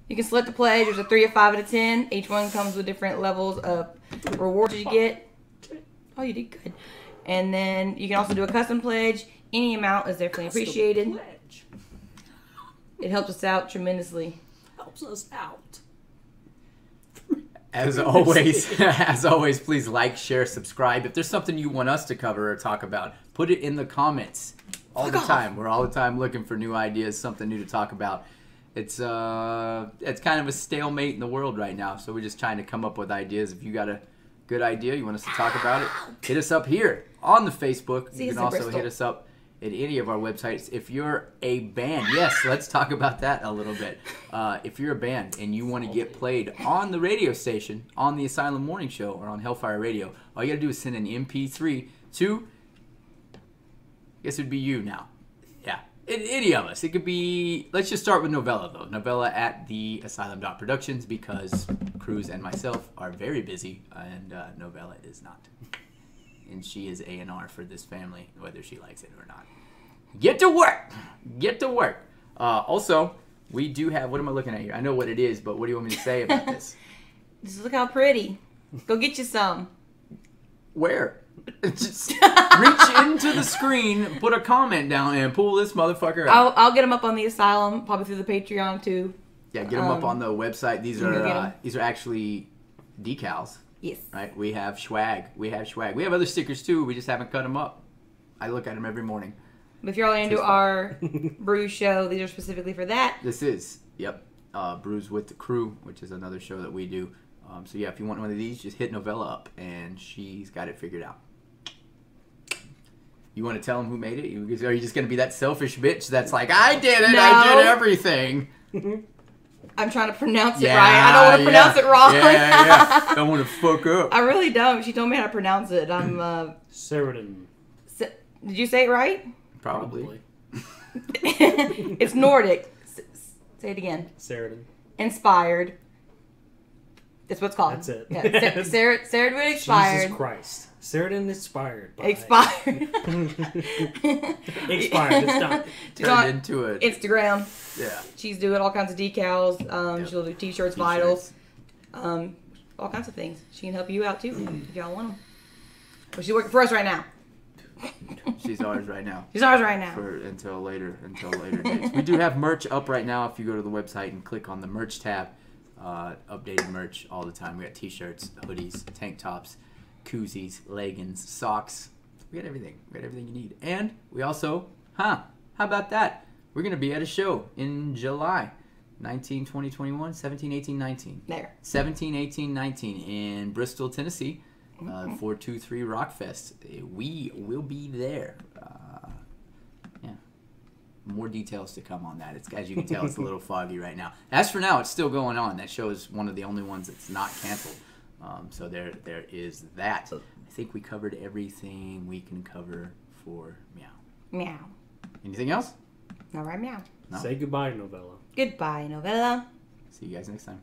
You can select the pledge. There's a 3, a 5, and a 10. Each one comes with different levels of rewards you get. Oh, you did good. And then you can also do a custom pledge. Any amount is definitely appreciated. Pledge. It helps us out tremendously. Helps us out. As always, please like, share, subscribe. If there's something you want us to cover or talk about, put it in the comments all the time. We're all the time looking for new ideas, something new to talk about. It's kind of a stalemate in the world right now, so we're just trying to come up with ideas. If you got a good idea, you want us to talk about it, hit us up here on the Facebook. You can also hit us up at any of our websites. If you're a band, yes, let's talk about that a little bit. If you're a band and you want to get played on the radio station, on the Asylum Morning Show, or on Hellfire Radio, all you got to do is send an MP3 to, I guess it would be you now. Yeah, any of us. It could be, let's just start with Novella, though. Novella at the Asylum.Productions, because Kruz and myself are very busy, and Novella is not. And she is A&R for this family, whether she likes it or not. Get to work! Get to work! Also, we do have... What am I looking at here? I know what it is, but what do you want me to say about this? Just look how pretty. Go get you some. Where? Just reach into the screen, put a comment down, and pull this motherfucker out. I'll get them up on the Asylum, probably through the Patreon too. Yeah, get them up on the website. These you can get are 'em. these are actually decals. Yes. Right? We have swag. We have other stickers too. We just haven't cut them up. I look at them every morning. But if you're all into our Bruised show, these are specifically for that. This is, Bruised with the Crew, which is another show that we do. So yeah, if you want one of these, just hit Novella up, and she's got it figured out. You want to tell them who made it? Are you just going to be that selfish bitch that's like, I did it, I No. did everything? I'm trying to pronounce it right. I don't want to pronounce it wrong. Yeah. Don't want to fuck up. I really don't. She told me how to pronounce it. I'm, Sheridan. did you say it right? Probably. It's Nordic. Say it again. Sheridan. Inspired. That's what it's called. That's it. Yeah. Sarah expired. Jesus Christ. Sheridan expired. By Expired. Expired. It's done. Turned into it. Instagram. Yeah. She's doing all kinds of decals. She'll do t-shirts, vitals, all kinds of things. She can help you out too if y'all want them. But she's working for us right now. She's ours right now. She's ours right now. Until later dates. We do have merch up right now. If you go to the website and click on the merch tab, updated merch all the time. We got t-shirts, hoodies, tank tops, koozies, leggings, socks. We got everything. We got everything you need. And we also, how about that? We're going to be at a show in July 19, 20, 21, 17, 18, 19. There. 17, 18, 19 in Bristol, Tennessee. 423 Rockfest. We will be there. More details to come on that. It's, as you can tell, it's a little foggy right now. As for now, it's still going on. That show is one of the only ones that's not canceled. So there is that. I think we covered everything we can cover for Meow. Meow. Anything else? All right, meow. No? Say goodbye, Novella. Goodbye, Novella. See you guys next time.